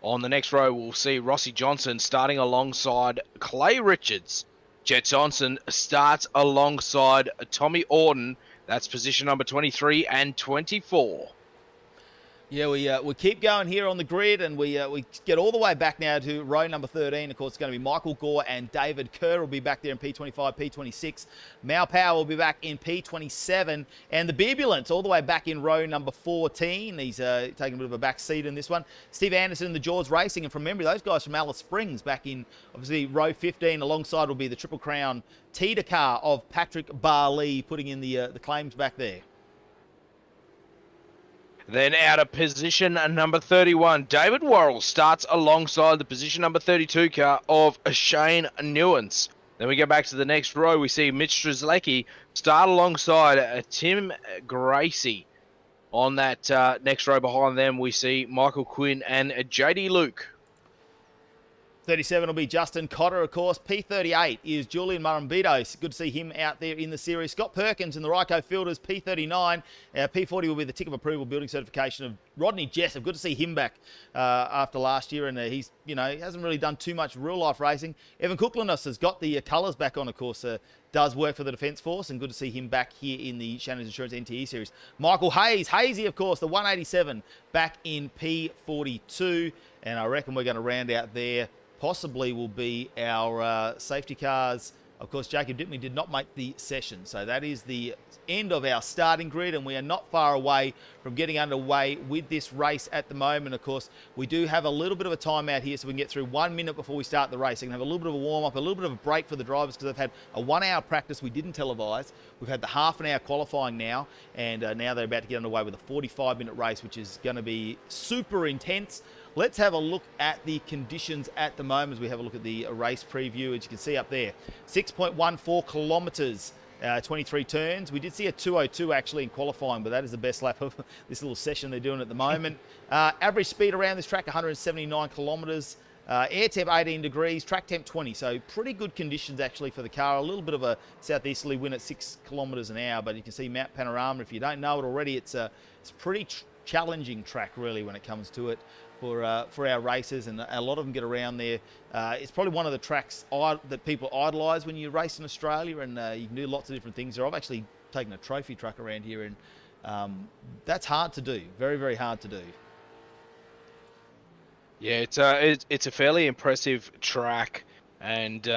On the next row, we'll see Rossi Johnson starting alongside Clay Richards. Jet Johnson starts alongside Tommy Orton. That's position number 23 and 24. Yeah, we keep going here on the grid, and we get all the way back now to row number 13. Of course, it's going to be Michael Gore and David Kerr will be back there in P25, P26. Mao Power will be back in P27, and the Birbulance all the way back in row number 14. He's taking a bit of a back seat in this one. Steve Anderson and the Jaws Racing, and from memory, those guys from Alice Springs back in, obviously, row 15. Alongside will be the Triple Crown Teeter car of Patrick Barley, putting in the claims back there. Then out of position number 31, David Worrell starts alongside the position number 32 car of Shane Newens. Then we go back to the next row. We see Mitch Strzelecki start alongside Tim Gracie. On that next row behind them, we see Michael Quinn and JD Luke. 37 will be Justin Cotter, of course. P38 is Julian Murrumbitos. Good to see him out there in the series. Scott Perkins in the Ryco Fielders, P39. P40 will be the tick of approval building certification of Rodney Jessup. Good to see him back after last year, and he hasn't really done too much real-life racing. Evan Cooklinus has got the colours back on, of course. Does work for the Defence Force, and good to see him back here in the Shannons Insurance NTE Series. Michael Hayes, Hazy, of course, the 187, back in P42, and I reckon we're going to round out there. Possibly will be our safety cars. Of course, Jacob Dittman did not make the session, so that is the end of our starting grid, and we are not far away from getting underway with this race at the moment. Of course, we do have a little bit of a timeout here, so we can get through 1 minute before we start the race. We can have a little bit of a warm-up, a little bit of a break for the drivers, because they've had a 1 hour practice we didn't televise. We've had the half an hour qualifying now, and now they're about to get underway with a 45-minute race, which is going to be super intense. Let's have a look at the conditions at the moment as we have a look at the race preview. As you can see up there, 6.14 kilometres, 23 turns. We did see a 2:02 actually in qualifying, but that is the best lap of this little session they're doing at the moment. Average speed around this track, 179 kilometres. Air temp 18 degrees, track temp 20, so pretty good conditions actually for the car. A little bit of a southeasterly wind at 6 kilometres an hour, but you can see Mount Panorama. If you don't know it already, it's a pretty challenging track really when it comes to it for our racers, and a lot of them get around there. It's probably one of the tracks that people idolise when you race in Australia, and you can do lots of different things there. I've actually taken a trophy truck around here, and that's hard to do, very, very hard to do. Yeah, it's a fairly impressive track, and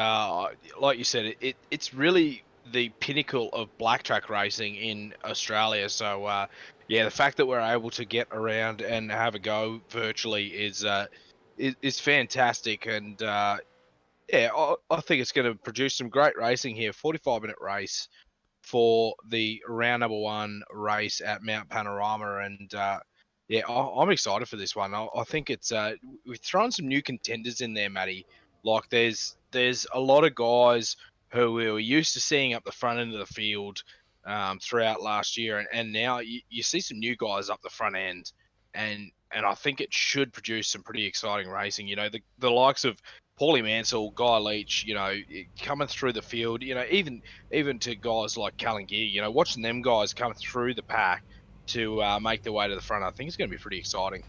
like you said, it's really the pinnacle of black track racing in Australia. So yeah, the fact that we're able to get around and have a go virtually is fantastic, and yeah, I think it's going to produce some great racing here. 45-minute race for the round number 1 race at Mount Panorama, and yeah, I'm excited for this one. I think it's we've thrown some new contenders in there, Matty. Like there's a lot of guys who we were used to seeing up the front end of the field throughout last year, and now you see some new guys up the front end, and I think it should produce some pretty exciting racing. You know, the likes of Paulie Mansell, Guy Leach, you know, coming through the field. You know, even to guys like Callan Gear, you know, watching them guys come through the pack to make their way to the front, I think it's going to be pretty exciting.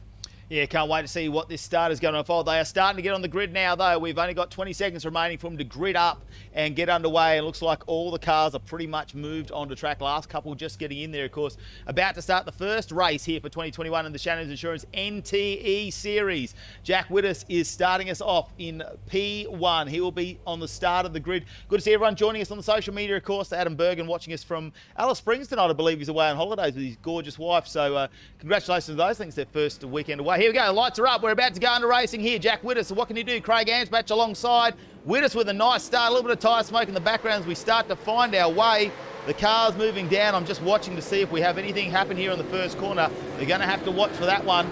Yeah, can't wait to see what this start is going to unfold. They are starting to get on the grid now, though. We've only got 20 seconds remaining for them to grid up and get underway. It looks like all the cars are pretty much moved onto track. Last couple just getting in there, of course. About to start the first race here for 2021 in the Shannons Insurance NTE Series. Jack Widders is starting us off in P1. He will be on the start of the grid. Good to see everyone joining us on the social media, of course. Adam Bergen watching us from Alice Springs tonight. I believe he's away on holidays with his gorgeous wife. So congratulations to those. I think it's their first weekend away. Here we go. The lights are up. We're about to go into racing here. Jack Widders. So what can he do? Craig Amsbatch alongside. Widders with a nice start. A little bit of tyre smoke in the background as we start to find our way. The car's moving down. I'm just watching to see if we have anything happen here in the first corner. They're going to have to watch for that one.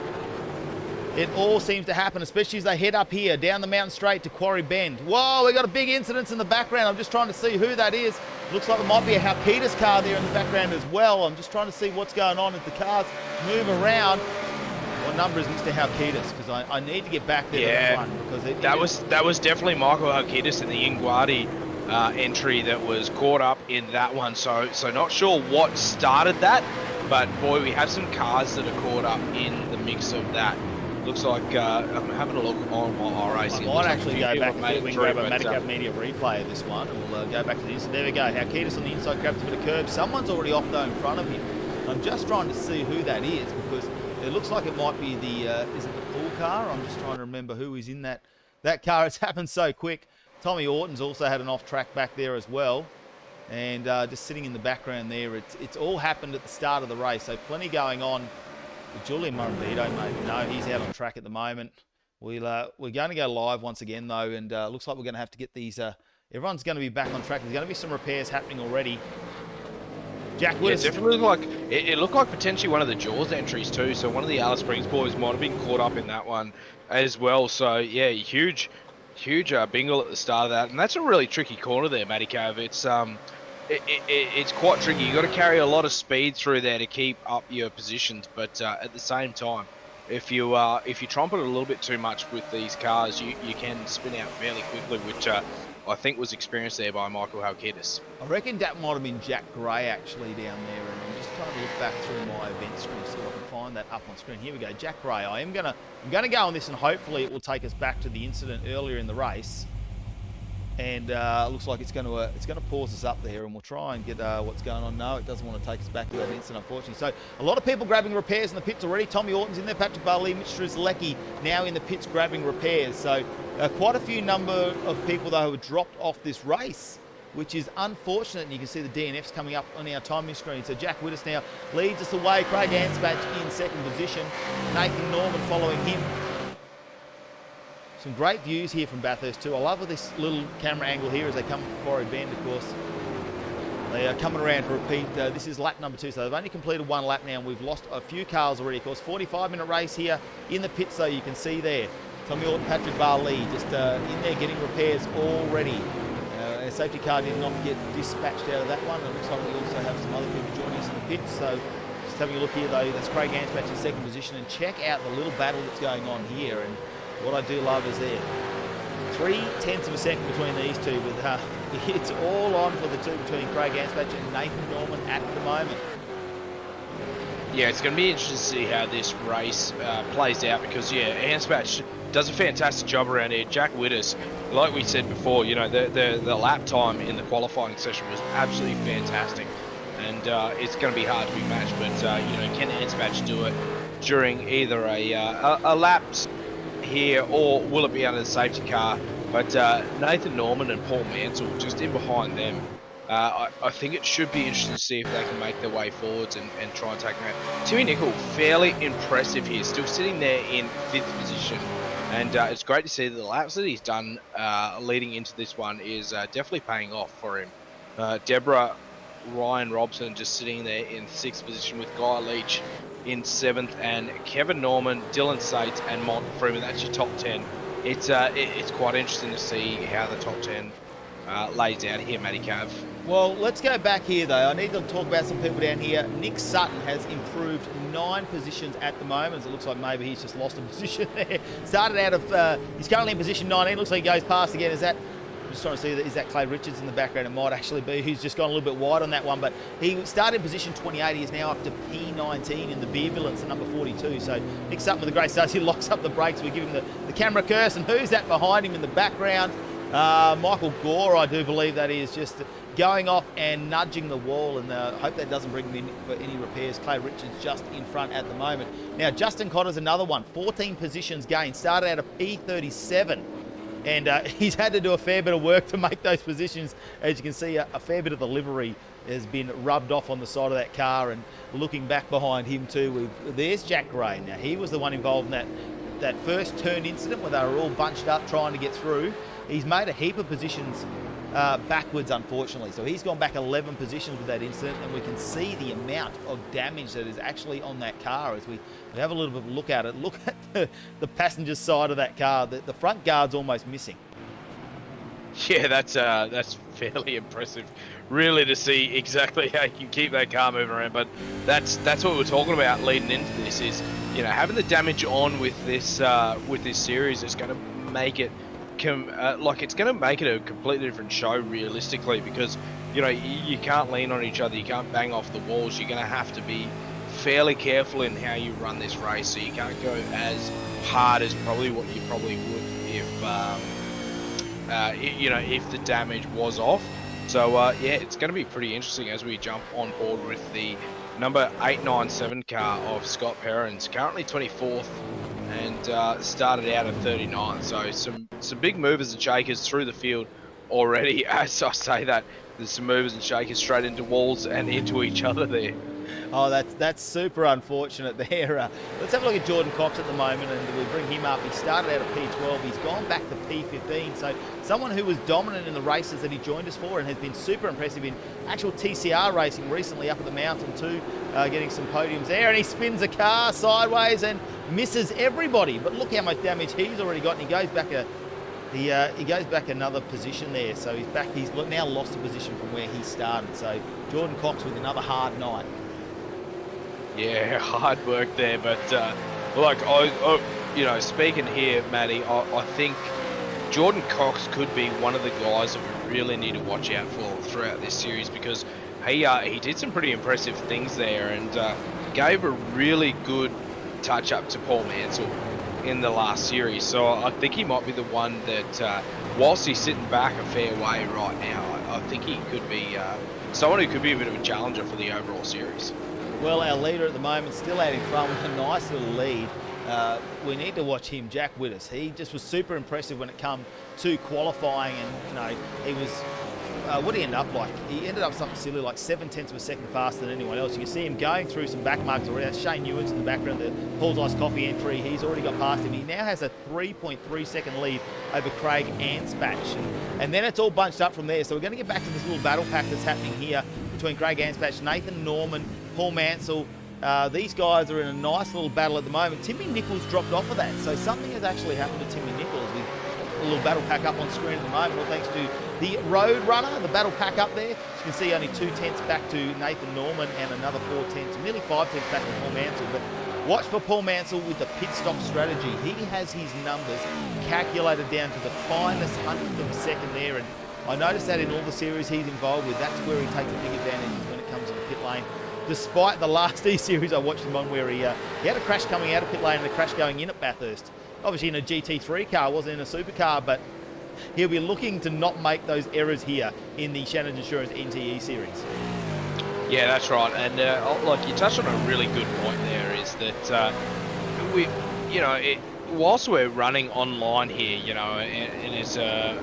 It all seems to happen, especially as they head up here, down the mountain straight to Quarry Bend. Whoa, we've got a big incident in the background. I'm just trying to see who that is. Looks like there might be a Halkitas car there in the background as well. I'm just trying to see what's going on as the cars move around. What number is Mr. Halkitas? Because I need to get back there to the front. Because that was definitely Michael Halkitas in the Ingwadi entry that was caught up in that one. So not sure what started that, but boy, we have some cars that are caught up in the mix of that. Looks like I'm having a look on my racing. I It might looks like actually a few go people back have and made see if it we can through, grab a but, Madicap Media replay of this one, and we'll go back to the instant. There we go. Haukitas on the inside, grabs a bit of curb. Someone's already off though in front of him. I'm just trying to see who that is because it looks like it might be the is it the pool car? I'm just trying to remember who is in that car. It's happened so quick. Tommy Orton's also had an off track back there as well, and just sitting in the background there. It's all happened at the start of the race, so plenty going on. Julian Murrabito, maybe. No, he's out on track at the moment. We're going to go live once again, though, and looks like we're going to have to get these... everyone's going to be back on track. There's going to be some repairs happening already. Jack yeah, Willis. it definitely looked like... It looked like potentially one of the Jaws entries, too, so one of the Alice Springs boys might have been caught up in that one as well. So, yeah, huge bingle at the start of that. And that's a really tricky corner there, Matty Cove. It's quite tricky. You've got to carry a lot of speed through there to keep up your positions, but at the same time, if you trump it a little bit too much with these cars, you can spin out fairly quickly, which I think was experienced there by Michael Haukitas. I reckon that might have been Jack Gray actually down there, and I'm just trying to look back through my event screen so I can find that up on screen. Here we go, Jack Gray. I'm gonna go on this, and hopefully it will take us back to the incident earlier in the race. And looks like it's going to pause us up there, and we'll try and get what's going on. No, it doesn't want to take us back to that incident, unfortunately. So a lot of people grabbing repairs in the pits already. Tommy Orton's in there, Patrick Barley, Mitch Strzelecki now in the pits grabbing repairs. So quite a few number of people, though, who have dropped off this race, which is unfortunate. And you can see the DNFs coming up on our timing screen. So Jack Willis now leads us away. Craig Ansbach in second position. Nathan Norman following him. Some great views here from Bathurst too. I love this little camera angle here as they come from Quarry Bend, of course. They are coming around to repeat. This is lap number 2, so they've only completed one lap now, and we've lost a few cars already, of course. 45-minute race here in the pits, so you can see there. Tommy Orton, Patrick Barley just in there getting repairs already. A safety car did not get dispatched out of that one. It looks like we also have some other people joining us in the pits, so just having a look here though, that's Craig Ansbach in second position, and check out the little battle that's going on here. And what I do love is there 0.3 of a second between these two, with it's all on for the two between Craig Ansbach and Nathan Norman at the moment. Yeah, it's going to be interesting to see how this race plays out because, yeah, Ansbach does a fantastic job around here. Jack Willis, like we said before, you know, the lap time in the qualifying session was absolutely fantastic, and it's going to be hard to be matched. But you know, can Ansbach do it during either a laps here, or will it be under the safety car? But Nathan Norman and Paul Mansell just in behind them. I think it should be interesting to see if they can make their way forwards and try and take them out. Timmy Nicol, fairly impressive here, still sitting there in 5th position. And it's great to see that the laps that he's done leading into this one is definitely paying off for him. Deborah Ryan Robson just sitting there in 6th position with Guy Leach in 7th, and Kevin Norman, Dylan Sates, and Mont Freeman. That's your top 10. It's quite interesting to see how the top 10 lays out here, Matty Cav. Well, let's go back here though. I need to talk about some people down here. Nick Sutton has improved 9 positions at the moment. It looks like maybe he's just lost a position there. Started out of, he's currently in position 19. Looks like he goes past again. I'm just trying to see, is that Clay Richards in the background? It might actually be. He's just gone a little bit wide on that one, but he started in position 28. He is now up to P19 in the beer ambulance at number 42. So Nick Sutton with a great start. He locks up the brakes. We give him the camera curse, and who's that behind him in the background? Michael Gore, I do believe that is, just going off and nudging the wall, and I hope that doesn't bring him in for any repairs. Clay Richards just in front at the moment. Now, Justin Cotter's another one, 14 positions gained, started out of P37, and he's had to do a fair bit of work to make those positions. As you can see, a fair bit of the livery has been rubbed off on the side of that car, and looking back behind him too, there's Jack Gray. Now, he was the one involved in that first turn incident where they were all bunched up trying to get through. He's made a heap of positions backwards, unfortunately. So he's gone back 11 positions with that incident, and we can see the amount of damage that is actually on that car as we have a little bit of a look at it. Look at the passenger side of that car. The front guard's almost missing. Yeah, that's fairly impressive, really, to see exactly how you can keep that car moving around. But that's what we're talking about leading into this, is, you know, having the damage on with this series is going to make it it's going to make it a completely different show realistically, because, you know, you can't lean on each other, you can't bang off the walls, you're going to have to be fairly careful in how you run this race, so you can't go as hard as probably what you probably would if the damage was off. So yeah, it's going to be pretty interesting as we jump on board with the number 897 car of Scott Perrins, currently 24th, and started out at 39. So some big movers and shakers through the field already. As I say that, there's some movers and shakers straight into walls and into each other there. Oh, that's super unfortunate there. Let's have a look at Jordan Cox at the moment, and we bring him up. He started out at P12. He's gone back to P15. So someone who was dominant in the races that he joined us for and has been super impressive in actual TCR racing recently up at the mountain too, getting some podiums there. And he spins the car sideways and misses everybody. But look how much damage he's already got, and he goes back he goes back another position there. So he's back. He's now lost a position from where he started. So Jordan Cox with another hard night. Yeah, hard work there, but speaking here, Matty, I think Jordan Cox could be one of the guys that we really need to watch out for throughout this series, because he did some pretty impressive things there, and gave a really good touch up to Paul Mansell in the last series. So I think he might be the one that, whilst he's sitting back a fair way right now, I think he could be someone who could be a bit of a challenger for the overall series. Well, our leader at the moment still out in front with a nice little lead. We need to watch him, Jack Widders. He just was super impressive when it come to qualifying, and he was. What did he end up like? He ended up something silly like 0.7 of a second faster than anyone else. You can see him going through some back marks already. That's Shane Ewan's in the background, the Paul's Ice Coffee entry. He's already got past him. He now has a 3.3 second lead over Craig Anspach, and then it's all bunched up from there. So we're going to get back to this little battle pack that's happening here between Craig Anspach, Nathan Norman, Paul Mansell. These guys are in a nice little battle at the moment. Timmy Nichols dropped off of that, so something has actually happened to Timmy Nichols. With a little battle pack up on screen at the moment, well, thanks to the Road Runner, the battle pack up there. As you can see, only 2 tenths back to Nathan Norman and another 4 tenths, nearly 5 tenths back to Paul Mansell. But watch for Paul Mansell with the pit stop strategy. He has his numbers calculated down to the finest 100th of a second there, and I noticed that in all the series he's involved with, that's where he takes a big advantage when it comes to the pit lane. Despite the last E-Series I watched him on where he had a crash coming out of pit lane and a crash going in at Bathurst. Obviously in a GT3 car, wasn't in a supercar, but he'll be looking to not make those errors here in the Shannons Insurance NTE Series. Yeah, that's right. And like you touched on a really good point there, is that whilst we're running online here, and it's to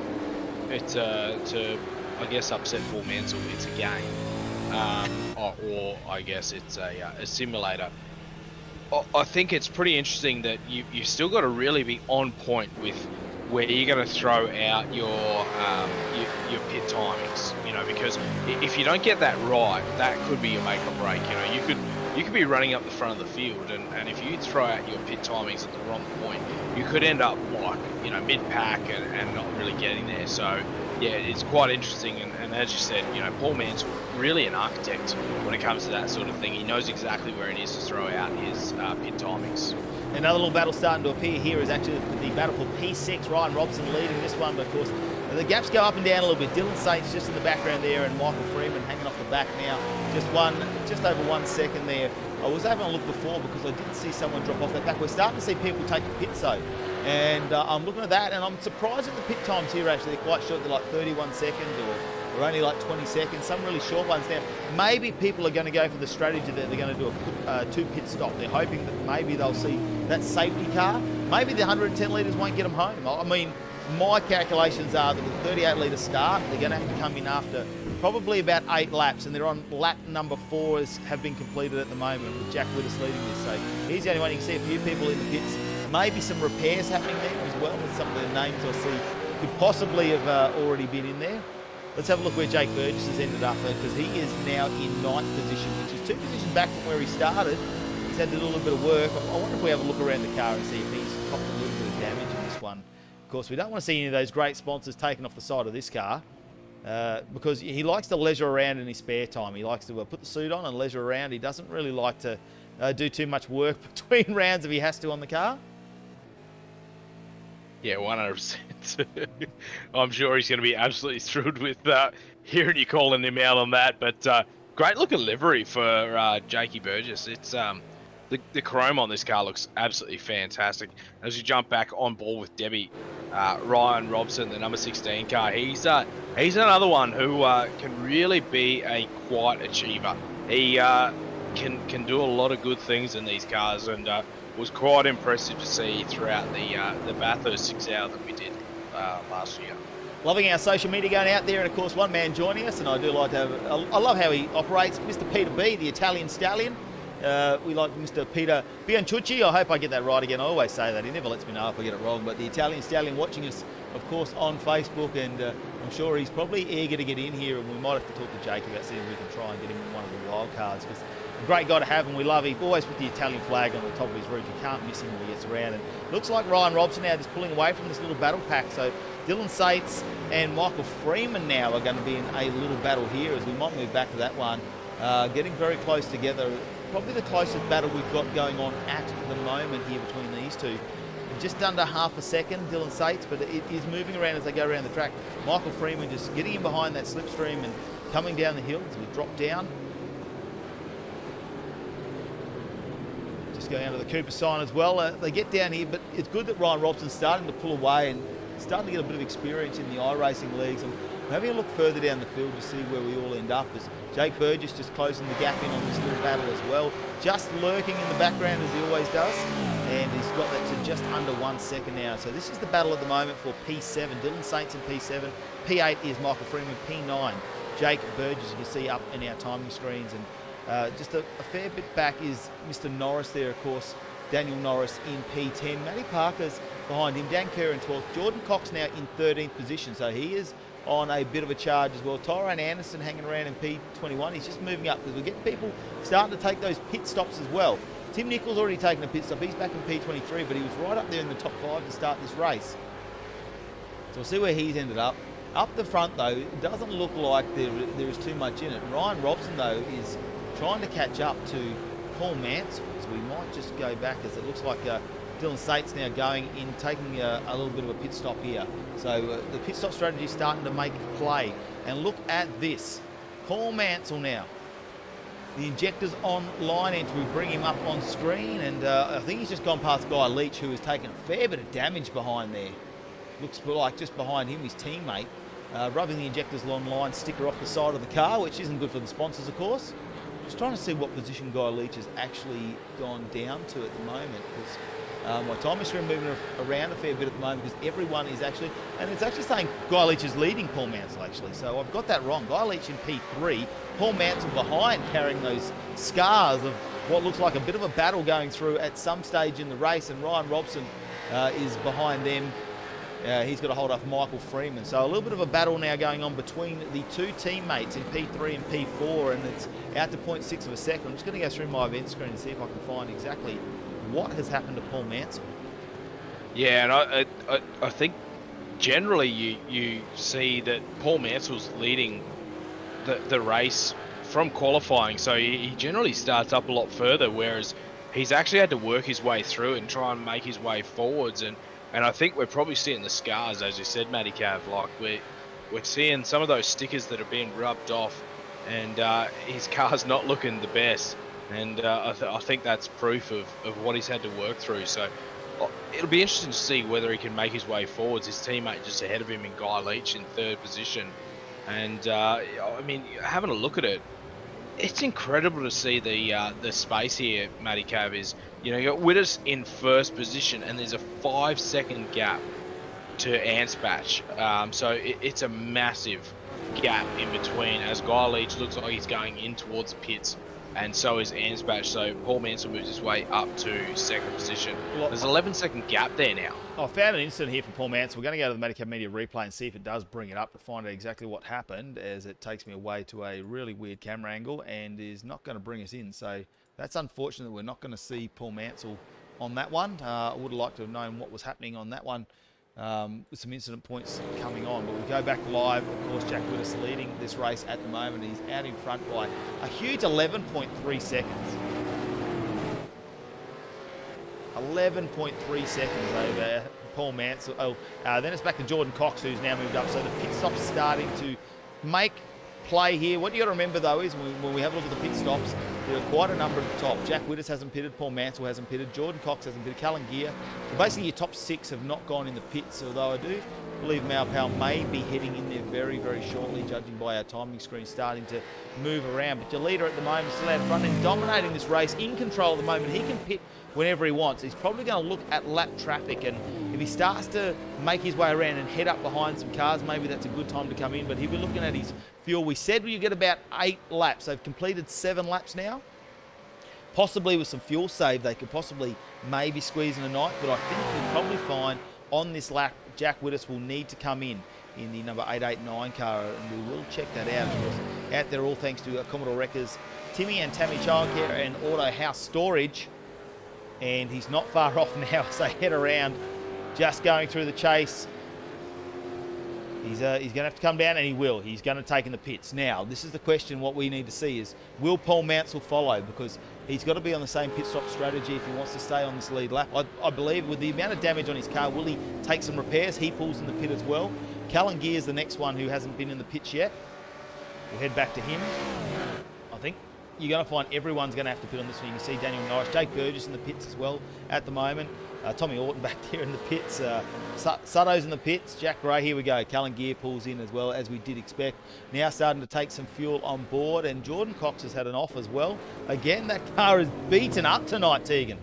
I guess upset Paul Mansell, it's a game. Or I guess it's a simulator. I think it's pretty interesting that you've still got to really be on point with where you're going to throw out your pit timings, because if you don't get that right, that could be your make or break. You could be running up the front of the field, and if you throw out your pit timings at the wrong point, you could end up like mid-pack and not really getting there. So yeah, it's quite interesting, and as you said, Paul Mansell, really an architect when it comes to that sort of thing. He knows exactly where it is to throw out his pit timings. Another little battle starting to appear here is actually the battle for P6. Ryan Robson leading this one, but of course the gaps go up and down a little bit. Dylan Saints just in the background there, and Michael Freeman hanging off the back now. Just over 1 second there. I was having a look before because I did see someone drop off that back. We're starting to see people take the pit though. And I'm looking at that, and I'm surprised at the pit times here actually. They're quite short. They're like 31 seconds or only like 20 seconds, some really short ones now. Maybe people are going to go for the strategy that they're going to do a 2 pit stop. They're hoping that maybe they'll see that safety car. Maybe the 110 litres won't get them home. I mean, my calculations are that with a 38 litre start, they're going to have to come in after probably about 8 laps, and they're on lap number 4 have been completed at the moment with Jack Widders leading this. So he's the only one. You can see a few people in the pits. Maybe some repairs happening there as well, with some of the names I see could possibly have already been in there. Let's have a look where Jake Burgess has ended up, because he is now in 9th position, which is 2 positions back from where he started. He's had to do a little bit of work. I wonder if we have a look around the car and see if he's copped a little bit of damage in this one. Of course, we don't want to see any of those great sponsors taken off the side of this car, because he likes to leisure around in his spare time. He likes to put the suit on and leisure around. He doesn't really like to do too much work between rounds if he has to on the car. Yeah, 100%. I'm sure he's going to be absolutely thrilled with hearing you calling him out on that. But Great looking livery for Jakey Burgess. It's the chrome on this car looks absolutely fantastic. As you jump back on board with Debbie, Ryan Robson, the number 16 car, he's another one who can really be a quiet achiever. He can do a lot of good things in these cars, and was quite impressive to see throughout the Bathurst 6 hour that we did last year. Loving our social media going out there, and of course one man joining us, and I do like to have, I love how he operates, Mr. Peter B, the Italian stallion. We like Mr. Peter Bianchucci. I hope I get that right again. I always say that. He never lets me know if I get it wrong. But the Italian stallion watching us, of course, on Facebook, and I'm sure he's probably eager to get in here, and we might have to talk to Jake about seeing if we can try and get him in one of the wild cards, because a great guy to have, and we love him. Always with the Italian flag on the top of his roof. You can't miss him when he gets around. And looks like Ryan Robson now just pulling away from this little battle pack. So Dylan Sates and Michael Freeman now are going to be in a little battle here, as we might move back to that one. Getting very close together. Probably the closest battle we've got going on at the moment here between these two. Just under half a second, Dylan Sates, but it is moving around as they go around the track. Michael Freeman just getting in behind that slipstream and coming down the hill as we drop down. Just going under the Cooper sign as well. They get down here, but it's good that Ryan Robson's starting to pull away and starting to get a bit of experience in the iRacing leagues. And we're having a look further down the field to see where we all end up, as Jake Burgess just closing the gap in on this little battle as well. Just lurking in the background as he always does. And he's got that to just under 1 second now. So this is the battle at the moment for P7. Dylan Sates in P7. P8 is Michael Freeman. P9, Jake Burgess, you can see up in our timing screens. And just a fair bit back is Mr. Norris there, of course. Daniel Norris in P10. Matty Parker's behind him. Dan Kerr in 12th. Jordan Cox now in 13th position. So he is on a bit of a charge as well. Tyrone Anderson hanging around in P21. He's just moving up because we're getting people starting to take those pit stops as well. Tim Nichols already taken a pit stop. He's back in P23, but he was right up there in the top 5 to start this race. So we'll see where he's ended up. Up the front, though, it doesn't look like there is too much in it. Ryan Robson, though, is trying to catch up to Paul Mansell. So we might just go back, as it looks like Dylan Sates now going in, taking a little bit of a pit stop here. So the pit stop strategy is starting to make play. And look at this. Paul Mansell now. The injector's on line entry. We bring him up on screen, and I think he's just gone past Guy Leach, who has taken a fair bit of damage behind there. Looks like just behind him, his teammate, rubbing the injector's long line sticker off the side of the car, which isn't good for the sponsors, of course. Just trying to see what position Guy Leach has actually gone down to at the moment, because my time is moving around a fair bit at the moment, because everyone is actually, and it's actually saying Guy Leach is leading Paul Mansell actually, so I've got that wrong. Guy Leach in P3, Paul Mansell behind, carrying those scars of what looks like a bit of a battle going through at some stage in the race, and Ryan Robson is behind them. He's got to hold off Michael Freeman. So a little bit of a battle now going on between the two teammates in P3 and P4, and it's out to 0.6 of a second. I'm just going to go through my event screen and see if I can find exactly what has happened to Paul Mansell. Yeah, and I think generally you see that Paul Mansell's leading the race from qualifying, so he generally starts up a lot further, whereas he's actually had to work his way through and try and make his way forwards. And I think we're probably seeing the scars, as you said, Matty Cav. Like we're seeing some of those stickers that are being rubbed off, and his car's not looking the best. And I think that's proof of what he's had to work through. So it'll be interesting to see whether he can make his way forwards. His teammate just ahead of him in Guy Leach in 3rd position. And I mean, having a look at it, it's incredible to see the space here, Matty Cav, is, you know, you got Witters in 1st position, and there's a 5-second gap to Anspach. So it's a massive gap in between, as Guy Leach looks like he's going in towards the pits, and so is Anspach. So Paul Mansell moves his way up to 2nd position. There's an 11-second gap there now. I found an incident here for Paul Mansell. We're going to go to the Medicab Media replay and see if it does bring it up to find out exactly what happened, as it takes me away to a really weird camera angle and is not going to bring us in. So that's unfortunate that we're not going to see Paul Mansell on that one. I would have liked to have known what was happening on that one, with some incident points coming on. But we go back live. Of course, Jack Witters leading this race at the moment. He's out in front by a huge 11.3 seconds. 11.3 seconds over Paul Mansell. Then it's back to Jordan Cox, who's now moved up. So the pit stop's starting to make play here. What you got to remember, though, is when we have a look at the pit stops, there are quite a number at the top. Jack Widders hasn't pitted, Paul Mansell hasn't pitted, Jordan Cox hasn't pitted, Callan Gear. So basically your top 6 have not gone in the pits, although I do believe Maupal may be heading in there very, very shortly, judging by our timing screen starting to move around. But your leader at the moment, still out front and dominating this race, in control at the moment. He can pit whenever he wants. He's probably going to look at lap traffic, and if he starts to make his way around and head up behind some cars, maybe that's a good time to come in. But he'll be looking at his fuel. We said you get about 8 laps. They've completed 7 laps now. Possibly with some fuel save, they could possibly maybe squeeze in a night, but I think we'll probably find on this lap, Jack Widders will need to come in the number 889 car, and we will check that out. Of course, out there, all thanks to Commodore Wreckers, Timmy and Tammy Childcare and Auto House Storage. And he's not far off now as they head around, just going through the chase. He's going to have to come down, and he will. He's going to take in the pits. Now, this is the question. What we need to see is, will Paul Mansell follow? Because he's got to be on the same pit stop strategy if he wants to stay on this lead lap. I believe with the amount of damage on his car, will he take some repairs? He pulls in the pit as well. Callan Gear is the next one who hasn't been in the pits yet. We'll head back to him. I think you're going to find everyone's going to have to pit on this one. You can see Daniel Norris, Jake Burgess in the pits as well at the moment. Tommy Orton back there in the pits. Sutto's in the pits. Jack Gray, here we go. Callan Gear pulls in as well, as we did expect. Now starting to take some fuel on board, and Jordan Cox has had an off as well. Again, that car is beaten up tonight, Tegan.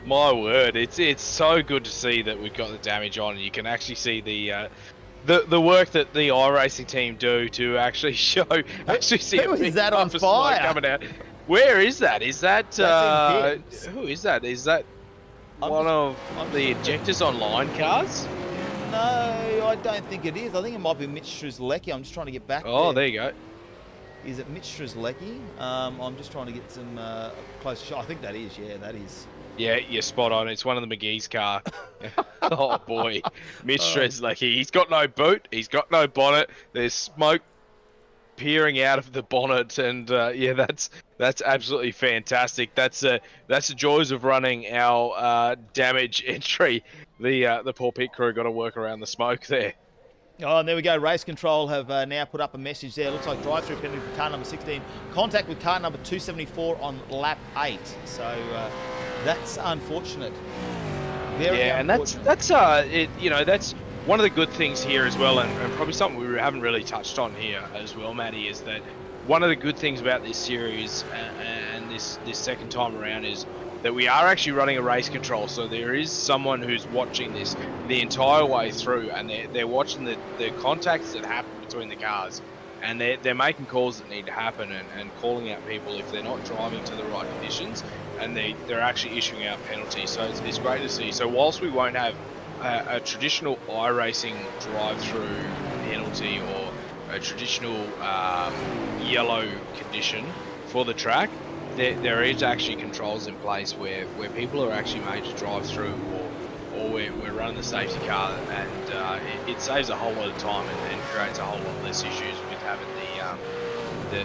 My word, it's so good to see that we've got the damage on, and you can actually see the work that the iRacing team do to actually see who is that on fire coming out. Where is that? Is that who is that? Is that one of the Injectors Online cars? No, I don't think it is. I think it might be Mitch Strzelecki. I'm just trying to get back there you go. Is it Mitch Strzelecki? I'm just trying to get some closer shot. I think that is. Yeah, that is. Yeah, you're spot on. It's one of the McGee's car. Oh boy, Mitch Strzelecki. He's got no boot. He's got no bonnet. There's smoke peering out of the bonnet, and yeah, that's absolutely fantastic. That's the joys of running our damage entry. The poor pit crew got to work around the smoke there. Oh, and there we go. Race Control have now put up a message there. Looks like drive-through penalty for car number 16. Contact with car number 274 on lap 8. So that's unfortunate. Very unfortunate. And that's that's one of the good things here as well, and probably something we haven't really touched on here as well, Matty, is that one of the good things about this series and this second time around is that we are actually running a race control. So there is someone who's watching this the entire way through, and they're watching the contacts that happen between the cars, and they're making calls that need to happen, and calling out people if they're not driving to the right conditions, and they're actually issuing out penalties. So it's great to see. So whilst we won't have a traditional iRacing drive-through penalty or a traditional yellow condition for the track, there is actually controls in place where people are actually made to drive through, or we're running the safety car, and it saves a whole lot of time and creates a whole lot less issues with having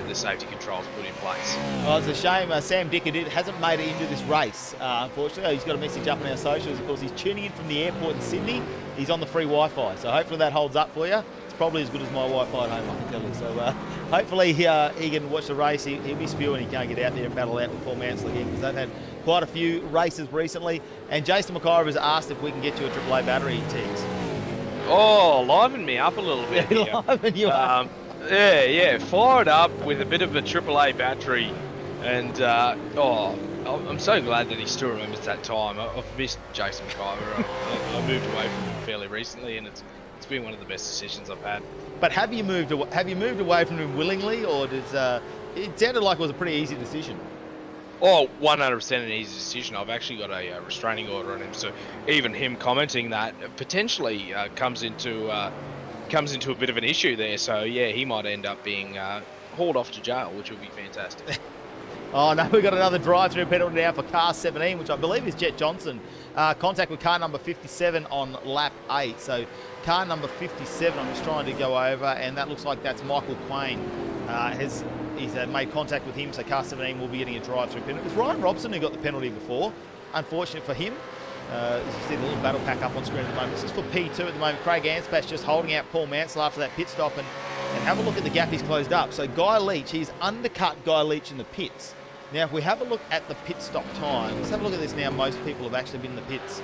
the safety controls put in place. Well, it's a shame Sam Dicker hasn't made it into this race, unfortunately. He's got a message up on our socials. Of course, he's tuning in from the airport in Sydney. He's on the free Wi-Fi, so hopefully that holds up for you. It's probably as good as my Wi-Fi at home, I can tell you. So hopefully he can watch the race. He'll be spewing. He can't get out there and battle out with Paul Mansell again, because they've had quite a few races recently. And Jason McIver has asked if we can get you a AAA battery, Tiggs. Oh, liven me up a little bit here. Liven you up. Yeah, fire it up with a bit of a AAA battery, and I'm so glad that he still remembers that time. I've missed Jason McIver. I moved away from him fairly recently, and it's been one of the best decisions I've had. But have you moved away from him willingly, or does it sounded like it was a pretty easy decision? Oh, 100% an easy decision. I've actually got a restraining order on him, so even him commenting that potentially comes into a bit of an issue there. So yeah, he might end up being hauled off to jail, which would be fantastic. Oh no, we've got another drive-through penalty now for car 17, which I believe is Jet Johnson. Contact with car number 57 on lap 8. So car number 57, I'm just trying to go over, and that looks like that's Michael Quain. He's made contact with him, so car 17 will be getting a drive-through penalty. It was Ryan Robson who got the penalty before. Unfortunate for him. As you see the little battle pack up on screen at the moment. This is for P2 at the moment. Craig Anspach just holding out Paul Mansell after that pit stop, and And have a look at the gap he's closed up. So Guy Leach, he's undercut Guy Leach in the pits. Now, if we have a look at the pit stop time, let's have a look at this now. Most people have actually been in the pits.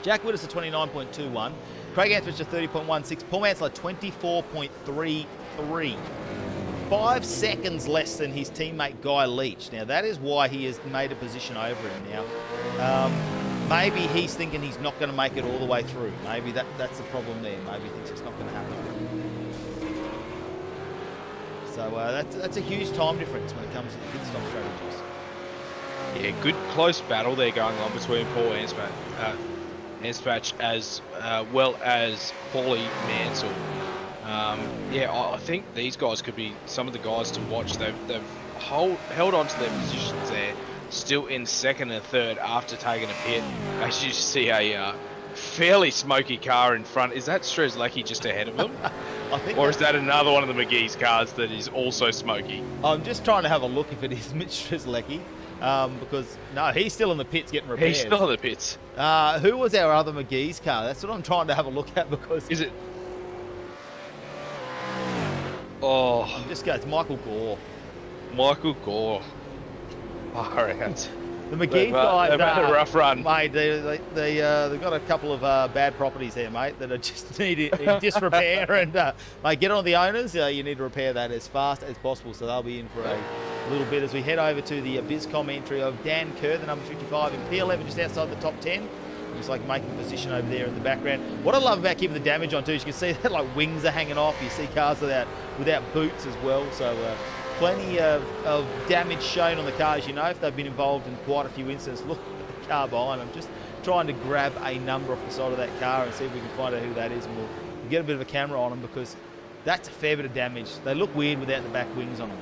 Jack Widders at 29.21. Craig Ansbach at 30.16. Paul Mansell at 24.33. 5 seconds less than his teammate Guy Leach. Now, that is why he has made a position over him now. Maybe he's thinking he's not going to make it all the way through. Maybe that's the problem there. Maybe he thinks it's not going to happen. So that's a huge time difference when it comes to the pit stop strategies. Yeah, good close battle there going on between Paul Ansbach as well as Paulie Mansell. Yeah, I think these guys could be some of the guys to watch. They've held on to their positions there, still in second and third after taking a pit. As you see a fairly smoky car in front. Is that Strzelecki just ahead of them? I think or is that another one of the McGee's cars that is also smoky? I'm just trying to have a look if it is Mitch Strzelecki. Because, no, he's still in the pits getting repairs. He's still in the pits. Who was our other McGee's car? That's what I'm trying to have a look at because... Is it? Oh. Just go, it's Michael Gore. Michael Gore. Far out. The McGee guys, they've had a rough run. Mate, they've got a couple of bad properties there, mate, that are just need in disrepair. And, mate, get on the owners. You need to repair that as fast as possible. So they'll be in for a little bit as we head over to the BizCom entry of Dan Kerr, the number 55 in P11, just outside the top 10. Looks like making position over there in the background. What I love about keeping the damage on too is you can see that like wings are hanging off. You see cars without boots as well. So plenty of damage shown on the cars, you know, if they've been involved in quite a few incidents. Look at the car behind. I'm just trying to grab a number off the side of that car and see if we can find out who that is. And we'll get a bit of a camera on them because that's a fair bit of damage. They look weird without the back wings on them.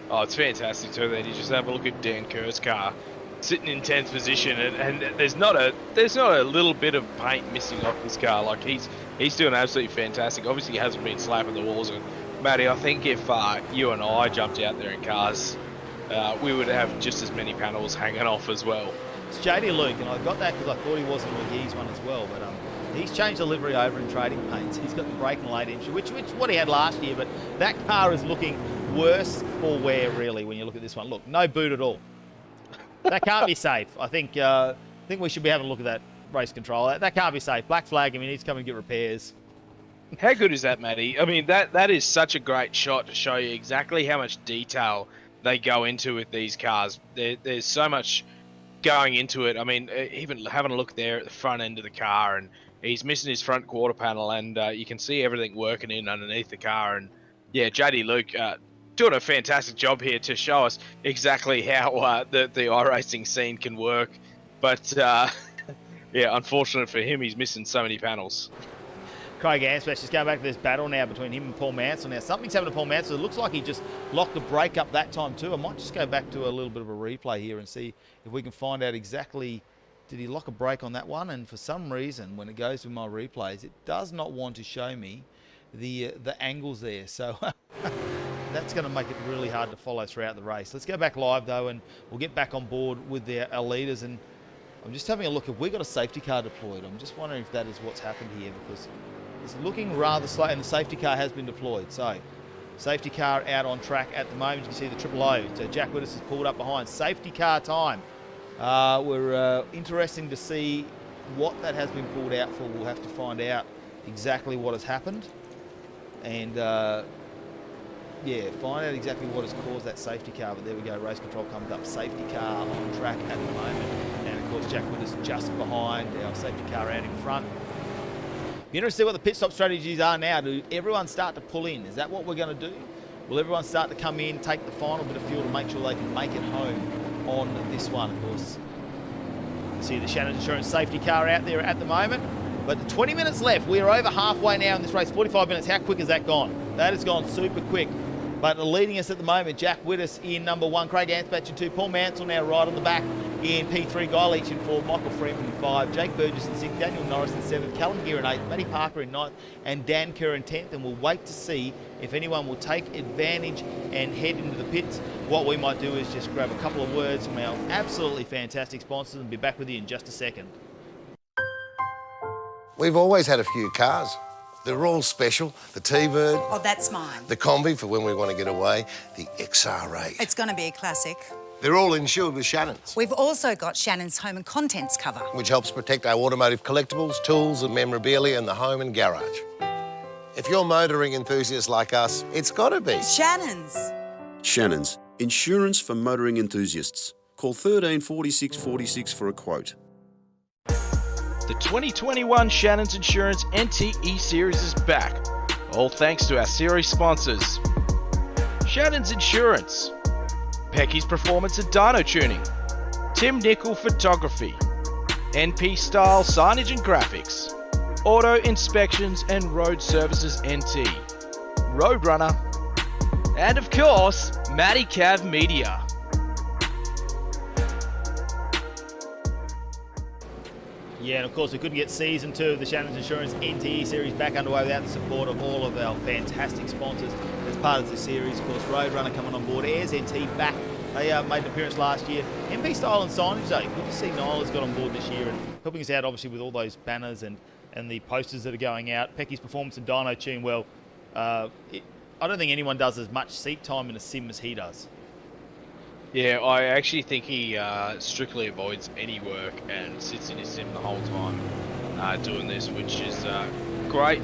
Oh, it's fantastic too. Then you just have a look at Dan Kerr's car, sitting in 10th position, and there's not a little bit of paint missing off this car. Like he's doing absolutely fantastic. Obviously, he hasn't been slapping the walls. And Matty, I think if you and I jumped out there in cars, we would have just as many panels hanging off as well. It's JD Luke, and I got that because I thought he was in McGee's one as well. But he's changed the livery over in trading paints. He's got the brake and late entry, which what he had last year. But that car is looking worse for wear, really, when you look at this one. Look, no boot at all. That can't be safe. I think we should be having a look at that race control. That can't be safe. Black flag him. He needs to come and get repairs. How good is that, Matty? I mean, that is such a great shot to show you exactly how much detail they go into with these cars. There's so much going into it. I mean, even having a look there at the front end of the car, and he's missing his front quarter panel, and you can see everything working in underneath the car. And yeah, JD Luke doing a fantastic job here to show us exactly how the iRacing scene can work. But yeah, unfortunate for him, he's missing so many panels. Craig Ansbach just going back to this battle now between him and Paul Mansell. Now, something's happened to Paul Mansell. It looks like he just locked the brake up that time too. I might just go back to a little bit of a replay here and see if we can find out exactly, did he lock a brake on that one? And for some reason, when it goes to my replays, it does not want to show me the angles there. So that's going to make it really hard to follow throughout the race. Let's go back live, though, and we'll get back on board with our leaders. And I'm just having a look. Have we got a safety car deployed? I'm just wondering if that is what's happened here, because it's looking rather slow, and the safety car has been deployed. So, safety car out on track at the moment. You can see the triple O. So Jack Widders has pulled up behind. Safety car time. We're interesting to see what that has been pulled out for. We'll have to find out exactly what has happened. And yeah, find out exactly what has caused that safety car. But there we go, race control comes up. Safety car on track at the moment. And of course, Jack Widders just behind our safety car out in front. Be interested to see what the pit stop strategies are now. Do everyone start to pull in? Is that what we're going to do? Will everyone start to come in, take the final bit of fuel to make sure they can make it home on this one? Of course, you see the Shannons Insurance safety car out there at the moment. But the 20 minutes left. We are over halfway now in this race. 45 minutes. How quick has that gone? That has gone super quick. But leading us at the moment, Jack Widders in number 1, Craig Ansbach in 2, Paul Mansell now right on the back in P3, Guy Leach in 4, Michael Freeman in 5, Jake Burgess in 6, Daniel Norris in 7, Callum Gear in 8, Matty Parker in 9th, and Dan Kerr in 10th. And we'll wait to see if anyone will take advantage and head into the pits. What we might do is just grab a couple of words from our absolutely fantastic sponsors and be back with you in just a second. We've always had a few cars. They're all special. The T-Bird, Oh, that's mine. the Combi for when we want to get away, the XR8. It's going to be a classic. They're all insured with Shannons, We've also got Shannons home and contents cover. which helps protect our automotive collectibles, tools and memorabilia in the home and garage. If you're motoring enthusiasts like us, it's got to be. Shannons. Shannons, insurance for motoring enthusiasts. Call 13 46 46 for a quote. The 2021 Shannons Insurance NTE Series is back, all thanks to our series sponsors. Shannons Insurance, Pecky's Performance and Dyno Tuning, Tim Nickel Photography, NP Style Signage and Graphics, Auto Inspections and Road Services NT, Roadrunner, and of course, Matty Cav Media. Yeah, and of course we couldn't get season 2 of the Shannons Insurance NTE series back underway without the support of all of our fantastic sponsors as part of the series. Of course, Roadrunner coming on board, Airs NT back. They made an appearance last year. MP Style and Signage though, good to see Niall has got on board this year and helping us out obviously with all those banners and the posters that are going out. Pecky's Performance and Dyno Tune, well, I don't think anyone does as much seat time in a sim as he does. Yeah, I actually think he strictly avoids any work and sits in his sim the whole time doing this, which is great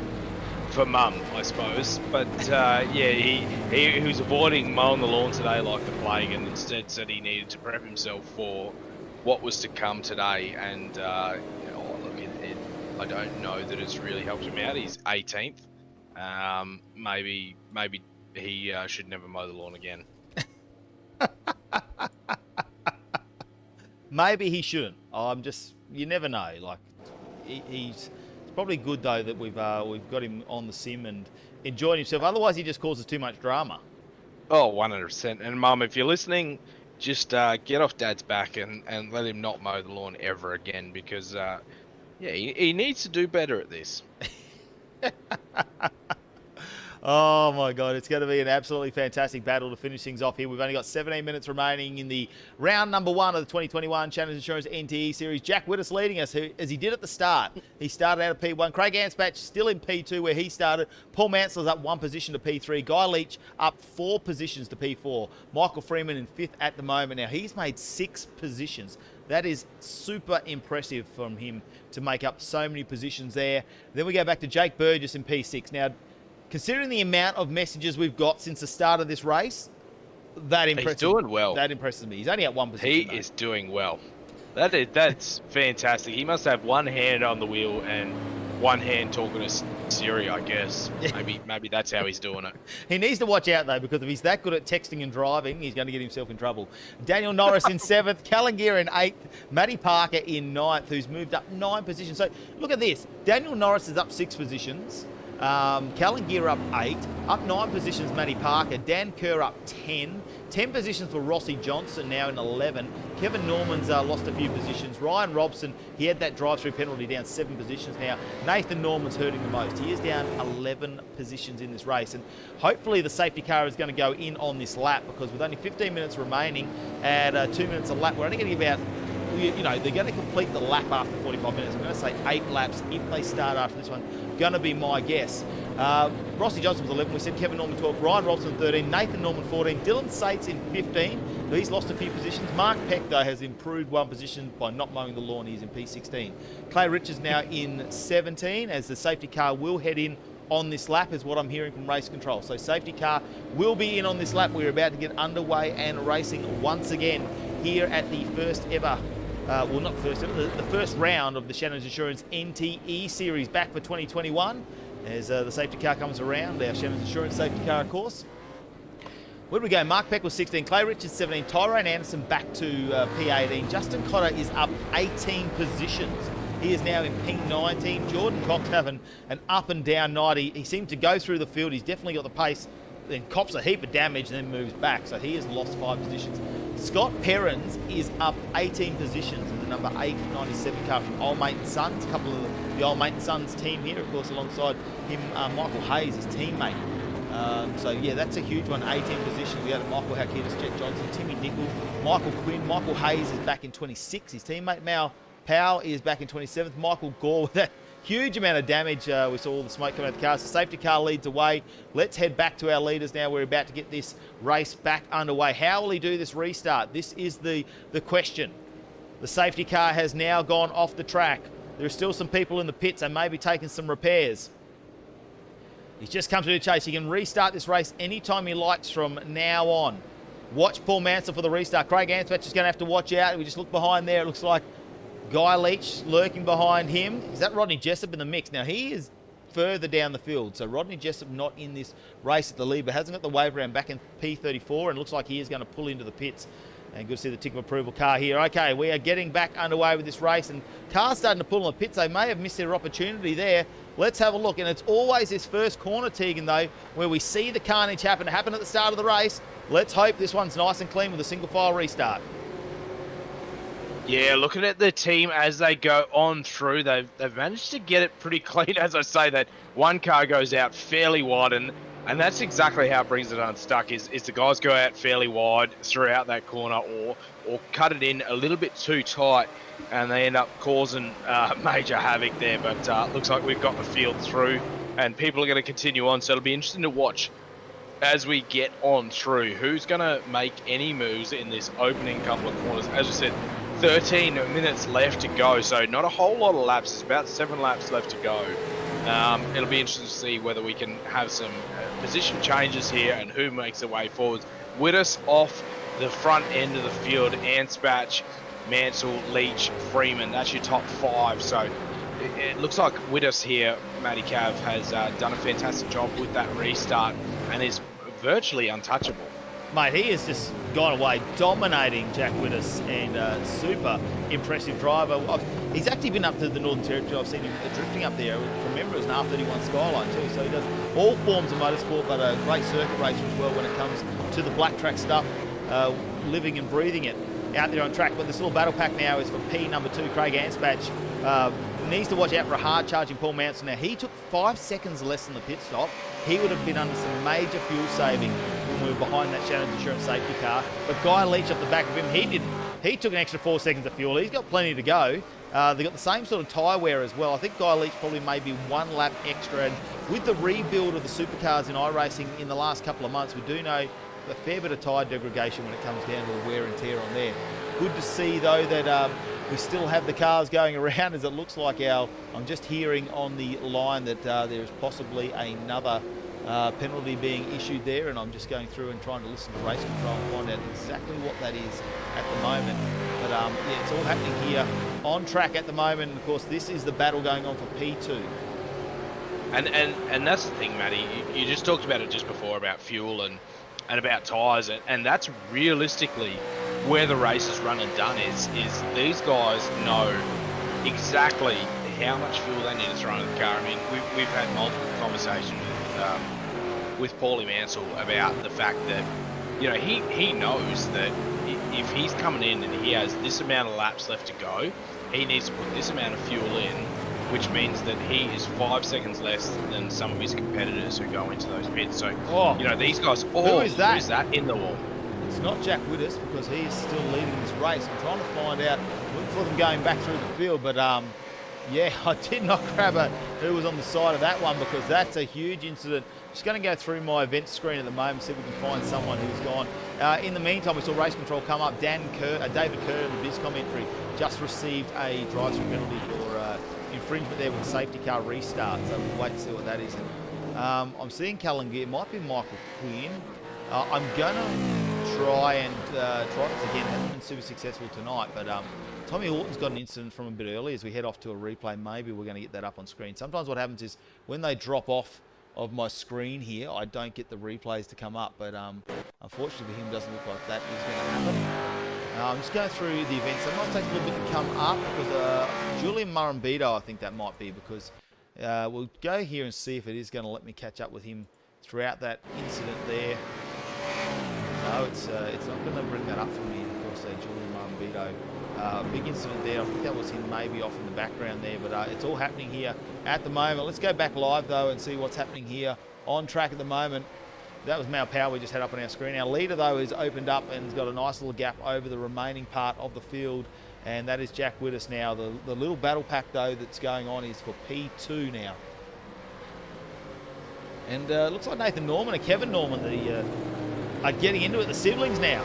for mum, I suppose. But yeah, he was avoiding mowing the lawn today like the plague, and instead said he needed to prep himself for what was to come today. And you know, look, I don't know that it's really helped him out. He's 18th. Maybe he should never mow the lawn again. Maybe he shouldn't. You never know. Like, it's probably good though that we've got him on the sim and enjoying himself. Otherwise, he just causes too much drama. Oh, 100%. And Mum, if you're listening, just get off Dad's back and let him not mow the lawn ever again, because yeah, he needs to do better at this. Oh my God, it's going to be an absolutely fantastic battle to finish things off here. We've only got 17 minutes remaining in the round number 1 of the 2021 Shannons Insurance NTE Series. Jack Whittis leading us, as he did at the start. He started out of P1. Craig Anspach still in P2 where he started. Paul Mansell's up 1 position to P3. Guy Leach up 4 positions to P4. Michael Freeman in 5th at the moment. Now, he's made 6 positions. That is super impressive from him to make up so many positions there. Then we go back to Jake Burgess in P6. Now, considering the amount of messages we've got since the start of this race, that impresses He's doing well. That impresses me. He's only at 1 position. He is doing well. That's fantastic. He must have one hand on the wheel and one hand talking to Siri, I guess. Yeah. Maybe that's how he's doing it. He needs to watch out, though, because if he's that good at texting and driving, he's going to get himself in trouble. Daniel Norris in 7th, Callan Gear in 8th, Matty Parker in 9th, who's moved up 9 positions. So look at this. Daniel Norris is up 6 positions. Callan Gear up 8, up 9 positions Matty Parker, Dan Kerr up 10 positions for Rossi Johnson now in 11. Kevin Norman's lost a few positions. Ryan Robson, he had that drive-through penalty, down 7 positions now. Nathan Norman's hurting the most. He is down 11 positions in this race, and hopefully the safety car is going to go in on this lap, because with only 15 minutes remaining at 2 minutes a lap, we're only going to give about, you know, they're going to complete the lap after 45 minutes. I'm going to say 8 laps if they start after this one. Going to be my guess. Rossi Johnson was 11, we said. Kevin Norman 12, Ryan Robson 13, Nathan Norman 14, Dylan Sates in 15. So he's lost a few positions. Mark Peck, though, has improved 1 position by not mowing the lawn. He's in P16. Clay Richards now in 17, as the safety car will head in on this lap, is what I'm hearing from race control. So safety car will be in on this lap. We're about to get underway and racing once again here at the first ever well, not first ever, the first round of the Shannons Insurance NTE Series back for 2021. As the safety car comes around, our Shannons Insurance safety car, of course. Where do we go? Mark Peck was 16, Clay Richards 17, Tyrone Anderson back to P18. Justin Cotter is up 18 positions. He is now in P19. Jordan Cox having an up and down night. He seemed to go through the field. He's definitely got the pace, then cops a heap of damage and then moves back. So he has lost 5 positions. Scott Perrins is up 18 positions in the number 897 car from Old Mate and Sons. A couple of the Old Mate and Sons team here, of course, alongside him, Michael Hayes, his teammate. So yeah, that's a huge one, 18 positions. We got Michael Hakitas, Jet Johnson, Timmy Nickel, Michael Quinn. Michael Hayes is back in 26. His teammate Mal Powell is back in 27th. Michael Gore with that Huge amount of damage. We saw all the smoke coming out of the car. So safety car leads away. Let's head back to our leaders now. We're about to get this race back underway. How will he do this restart? This is the question. The safety car has now gone off the track. There are still some people in the pits and maybe taking some repairs. He's just come to the chase. He can restart this race anytime he likes from now on. Watch Paul Mansell for the restart. Craig Anspach is going to have to watch out. We just look behind there. It looks like Guy Leach lurking behind him. Is that Rodney Jessup in the mix? Now, he is further down the field. So Rodney Jessup not in this race at the lead, but hasn't got the wave round back in P34 and looks like he is going to pull into the pits. And good to see the tick of approval car here. Okay, we are getting back underway with this race and cars starting to pull in the pits. They may have missed their opportunity there. Let's have a look. And it's always this first corner, Tegan, though, where we see the carnage happen at the start of the race. Let's hope this one's nice and clean with a single file restart. Yeah, looking at the team as they go on through, they've managed to get it pretty clean. As I say, that one car goes out fairly wide, and that's exactly how it brings it unstuck, is the guys go out fairly wide throughout that corner or cut it in a little bit too tight, and they end up causing major havoc there. But looks like we've got the field through, and people are going to continue on, so it'll be interesting to watch as we get on through who's going to make any moves in this opening couple of corners. As I said, 13 minutes left to go, so not a whole lot of laps. It's about 7 laps left to go. It'll be interesting to see whether we can have some position changes here and who makes their way forwards. Widders off the front end of the field, Anspach, Mansell, Leach, Freeman. That's your top 5. So it looks like Widders here, Matty Cav, has done a fantastic job with that restart and is virtually untouchable. Mate, he has just gone away, dominating Jack Widders, and super impressive driver. He's actually been up to the Northern Territory. I've seen him drifting up there. Remember, it was an R31 Skyline too, so he does all forms of motorsport, but a great circuit racer as well when it comes to the black track stuff, living and breathing it out there on track. But this little battle pack now is for P number 2, Craig Anspach. Needs to watch out for a hard charging Paul Mansell. Now, he took 5 seconds less than the pit stop. He would have been under some major fuel saving when we were behind that Shannons Insurance safety car. But Guy Leach off the back of him, he didn't. He took an extra 4 seconds of fuel. He's got plenty to go. They've got the same sort of tyre wear as well. I think Guy Leach probably maybe 1 lap extra. And with the rebuild of the supercars in iRacing in the last couple of months, we do know a fair bit of tyre degradation when it comes down to the wear and tear on there. Good to see, though, that we still have the cars going around, as it looks like I'm just hearing on the line that there is possibly another penalty being issued there, and I'm just going through and trying to listen to race control and find out exactly what that is at the moment. But yeah, it's all happening here on track at the moment, and of course this is the battle going on for P2. And that's the thing, Matty, you just talked about it just before about fuel and about tyres, and that's realistically where the race is run and done, is these guys know exactly how much fuel they need to throw in the car. I mean, we've had multiple conversations with Paulie Mansell about the fact that, you know, he knows that if he's coming in and he has this amount of laps left to go, he needs to put this amount of fuel in, which means that he is 5 seconds less than some of his competitors who go into those pits. So, you know, these guys, who is that in the wall? It's not Jack Widders, because he is still leading this race. I'm trying to find out, looking for them going back through the field, but yeah, I did not grab who was on the side of that one, because that's a huge incident. Just going to go through my event screen at the moment, see if we can find someone who's gone. In the meantime, we saw race control come up. David Kerr in the biz commentary just received a drive-through penalty for infringement there with the safety car restart, so we'll wait to see what that is. I'm seeing Callum Gear, might be Michael Quinn. I'm going to try this again. Hasn't been super successful tonight, but Tommy Horton's got an incident from a bit early. As we head off to a replay, maybe we're going to get that up on screen. Sometimes what happens is when they drop off of my screen here, I don't get the replays to come up, but unfortunately for him, it doesn't look like that is going to happen. I'm just going through the events. It might take a little bit to come up, because Julian Murrumbito, I think that might be, because we'll go here and see if it is going to let me catch up with him throughout that incident there. No, it's not going to bring that up for me. Of course, Julian Murrumbito, big incident there. I think that was him maybe off in the background there, but it's all happening here at the moment. Let's go back live though and see what's happening here on track at the moment. That was Mao Power we just had up on our screen. Our leader though is opened up and has got a nice little gap over the remaining part of the field. and that is Jack Widdis now. The little battle pack, though, that's going on is for P2 now. And looks like Nathan Norman and Kevin Norman are getting into it, the siblings now.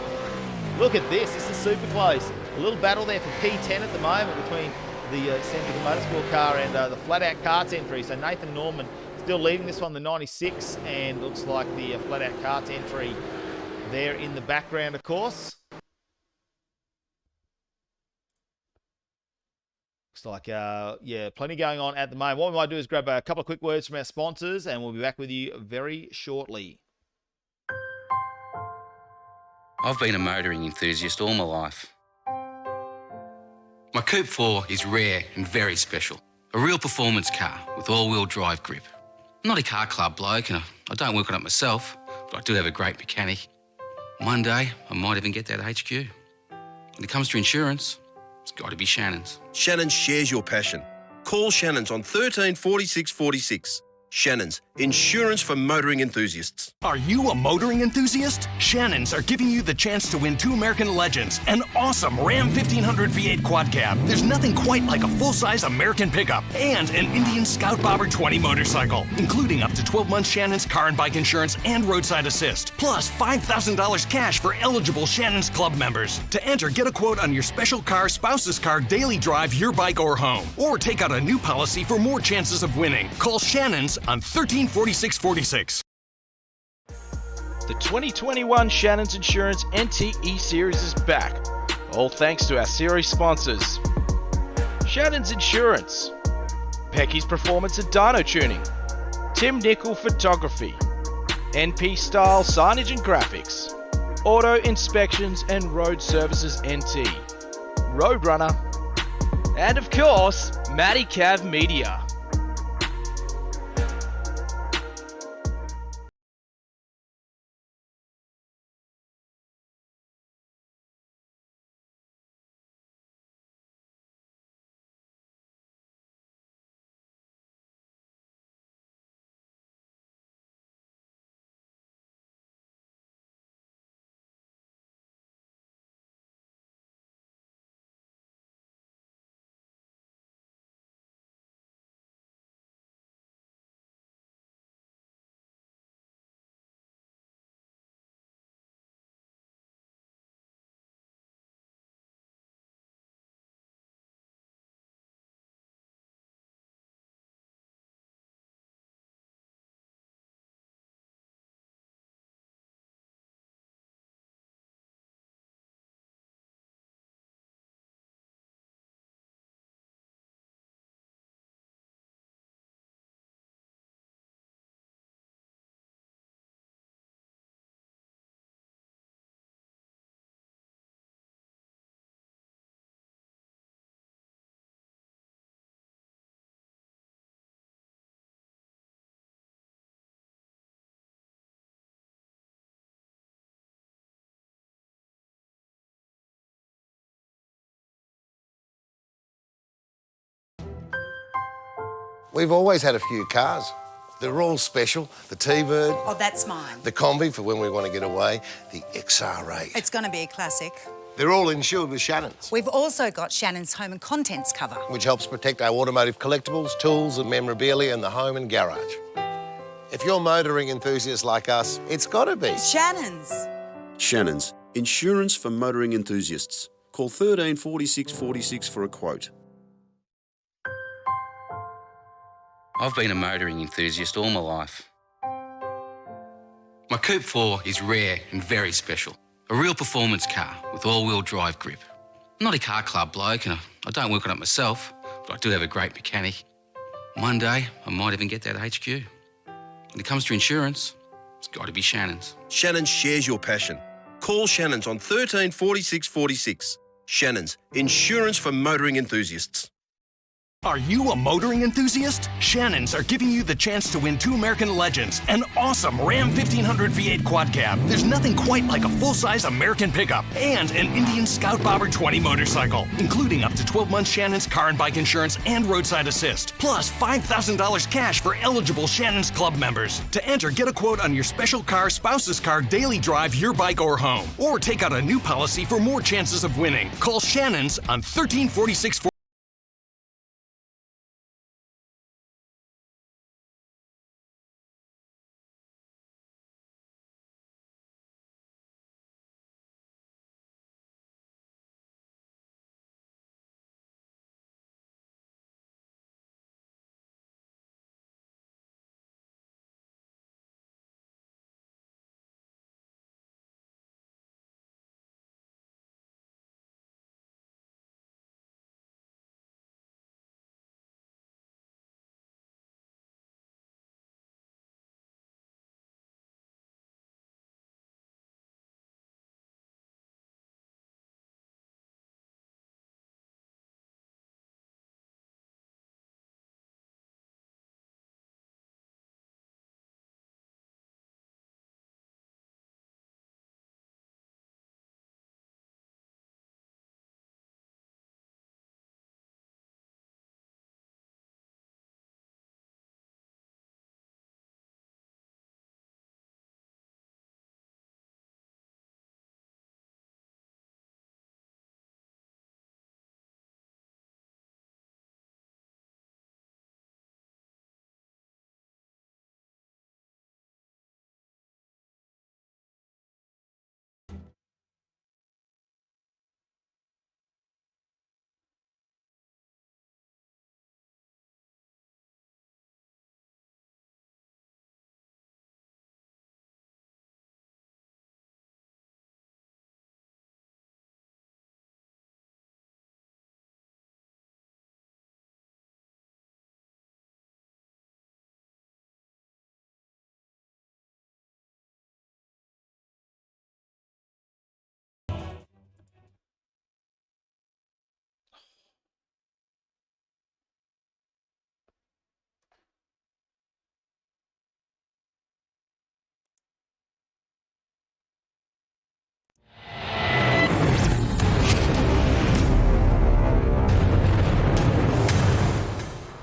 Look at this. This is super close. A little battle there for P10 at the moment between the Centric Motorsport car and the Flat Out Karts entry. So Nathan Norman still leading this one, the 96, and looks like the Flat Out Karts entry there in the background, of course. Looks like, yeah, plenty going on at the moment. What we might do is grab a couple of quick words from our sponsors, and we'll be back with you very shortly. I've been a motoring enthusiast all my life. My Coupe 4 is rare and very special. A real performance car with all-wheel drive grip. I'm not a car club bloke and I don't work on it myself, but I do have a great mechanic. One day, I might even get that HQ. When it comes to insurance, it's got to be Shannons. Shannons shares your passion. Call Shannons on 13 46 46. Shannons, insurance for motoring enthusiasts. Are you a motoring enthusiast? Shannons are giving you the chance to win 2 American Legends, an awesome Ram 1500 V8 quad cab. There's nothing quite like a full-size American pickup, and an Indian Scout Bobber 20 motorcycle, including up to 12 months Shannons car and bike insurance and roadside assist, plus $5,000 cash for eligible Shannons Club members. To enter, get a quote on your special car, spouse's car, daily drive, your bike, or home, or take out a new policy for more chances of winning. Call Shannons on 134646. The 2021 Shannons Insurance NTE Series is back, all thanks to our series sponsors. Shannons Insurance, Pecky's Performance and Dyno Tuning, Tim Nickel Photography, NP Style Signage and Graphics, Auto Inspections and Road Services NT, Roadrunner, and of course, Matty Cav Media. We've always had a few cars. They're all special. The T-Bird, Oh, that's mine. the Combi for when we want to get away, the XR8. It's going to be a classic. They're all insured with Shannons, We've also got Shannons Home and Contents cover. which helps protect our automotive collectibles, tools and memorabilia in the home and garage. If you're motoring enthusiasts like us, it's got to be. Shannons. Shannons, insurance for motoring enthusiasts. Call 13 46 46 for a quote. I've been a motoring enthusiast all my life. My Coupe 4 is rare and very special. A real performance car with all-wheel drive grip. I'm not a car club bloke and I don't work on it myself, but I do have a great mechanic. One day, I might even get that HQ. When it comes to insurance, it's got to be Shannons. Shannons shares your passion. Call Shannons on 13 46 46. Shannons, insurance for motoring enthusiasts. Are you a motoring enthusiast? Shannons are giving you the chance to win 2 American Legends, an awesome Ram 1500 V8 quad cab. There's nothing quite like a full-size American pickup, and an Indian Scout Bobber 20 motorcycle, including up to 12 months Shannons car and bike insurance and roadside assist, plus $5,000 cash for eligible Shannons Club members. To enter, get a quote on your special car, spouse's car, daily drive, your bike, or home, or take out a new policy for more chances of winning. Call Shannons on 1346.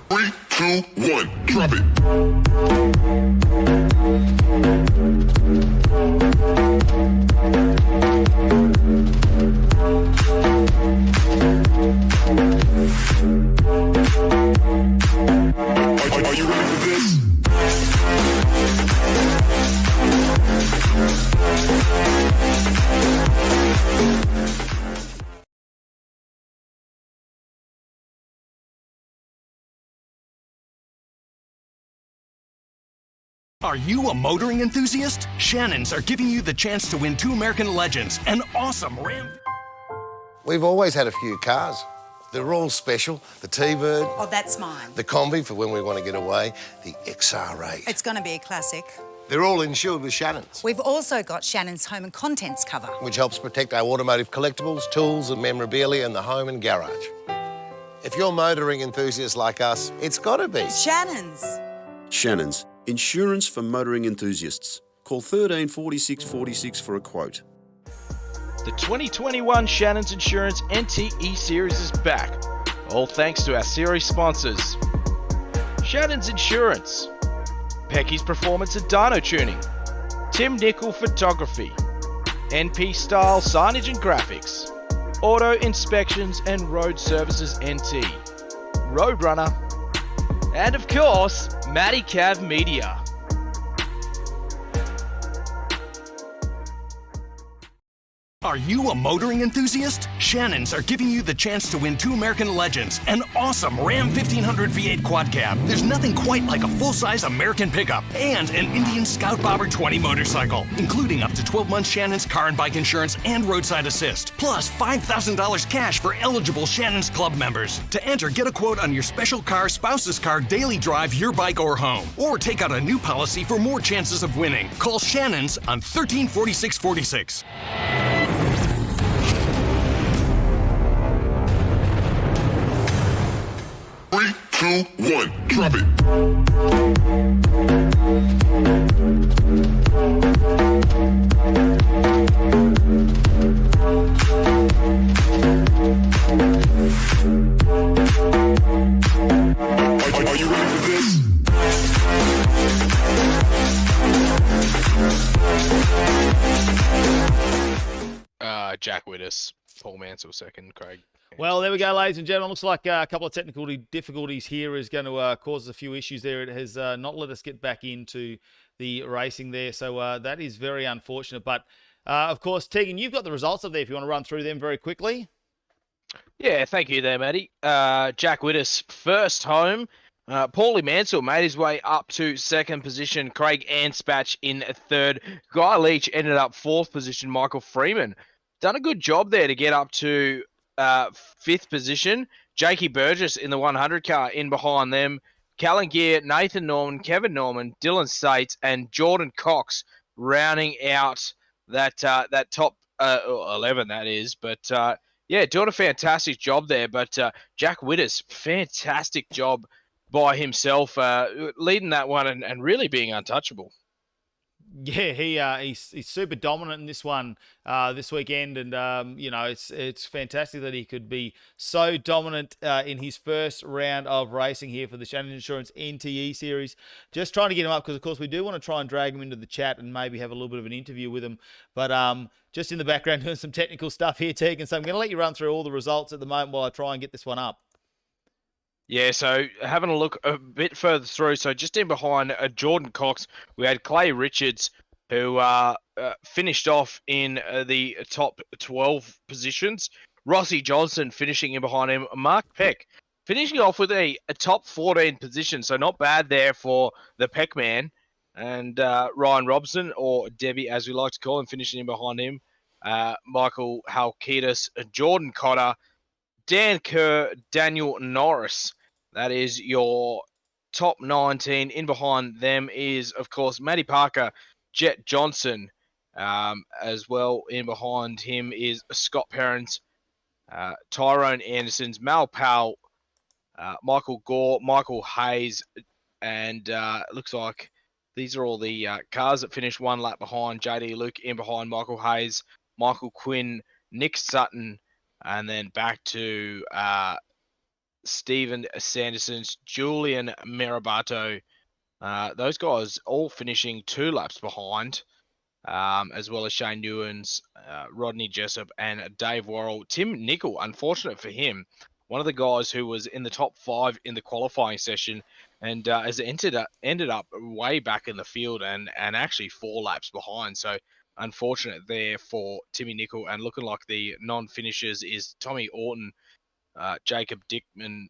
Three, two, one, drop it. Are you ready for this? Are you a motoring enthusiast? Shannons are giving you the chance to win 2 American Legends, an awesome Ram. We've always had a few cars. They're all special. The T-Bird, Oh, that's mine. the Combi for when we want to get away, the XR8. It's going to be a classic. They're all insured with Shannons, We've also got Shannon's home and contents cover. which helps protect our automotive collectibles, tools and memorabilia in the home and garage. If you're motoring enthusiasts like us, it's got to be. Shannon's. Shannons, insurance for motoring enthusiasts. Call 134646 for a quote. The 2021 Shannons Insurance NTE Series is back, all thanks to our series sponsors. Shannons Insurance, Pecky's Performance and Dyno Tuning, Tim Nickel Photography, NP Style Signage and Graphics, Auto Inspections and Road Services NT, Roadrunner, and of course, Matty Cav Media. Are you a motoring enthusiast? Shannons are giving you the chance to win 2 American Legends, an awesome Ram 1500 V8 quad cab. There's nothing quite like a full-size American pickup, and an Indian Scout Bobber 20 motorcycle, including up to 12 months Shannons car and bike insurance and roadside assist, plus $5,000 cash for eligible Shannons Club members. To enter, get a quote on your special car, spouse's car, daily drive, your bike, or home, or take out a new policy for more chances of winning. Call Shannons on 134646. 3, 2, 1, drop it. Are you ready for this? Jack Widders, Paul Mansell second, Craig. Well, there we go, ladies and gentlemen. Looks like a couple of technical difficulties here is going to cause us a few issues there. It has not let us get back into the racing there, so that is very unfortunate. But, of course, Tegan, you've got the results up there if you want to run through them very quickly. Yeah, thank you there, Matty. Jack Widders, first home. Paulie Mansell made his way up to second position. Craig Anspatch in third. Guy Leach ended up fourth position. Michael Freeman done a good job there to get up to fifth position. Jakey Burgess in the 100 car in behind them. Callan Gear, Nathan Norman, Kevin Norman, Dylan States, and Jordan Cox rounding out that top 11, that is. But, yeah, doing a fantastic job there. But Jack Widders, fantastic job by himself, leading that one and really being untouchable. Yeah, he's super dominant in this one this weekend, and you know it's fantastic that he could be so dominant in his first round of racing here for the Shannons Insurance NTE series. Just trying to get him up because, of course, we do want to try and drag him into the chat and maybe have a little bit of an interview with him. But just in the background doing some technical stuff here, Tegan. So I'm going to let you run through all the results at the moment while I try and get this one up. Yeah, so having a look a bit further through, so just in behind Jordan Cox, we had Clay Richards, who finished off in the top 12 positions. Rossi Johnson finishing in behind him. Mark Peck finishing off with a top 14 position, so not bad there for the Peck man. And Ryan Robson, or Debbie as we like to call him, finishing in behind him. Michael Halkitis, Jordan Cotter, Dan Kerr, Daniel Norris. That is your top 19. In behind them is, of course, Matty Parker, Jet Johnson. As well, in behind him is Scott Perrins, Tyrone Anderson's, Mal Powell, Michael Gore, Michael Hayes, and looks like these are all the cars that finished one lap behind. JD Luke in behind Michael Hayes, Michael Quinn, Nick Sutton, and then back to Stephen Sanderson's, Julian Mirabato. Those guys all finishing 2 laps behind, as well as Shane Newens, Rodney Jessup, and Dave Worrell. Tim Nicol, unfortunate for him, one of the guys who was in the top 5 in the qualifying session and has ended up way back in the field and actually 4 laps behind. So unfortunate there for Timmy Nicol, and looking like the non-finishers is Tommy Orton, Jacob Dickman,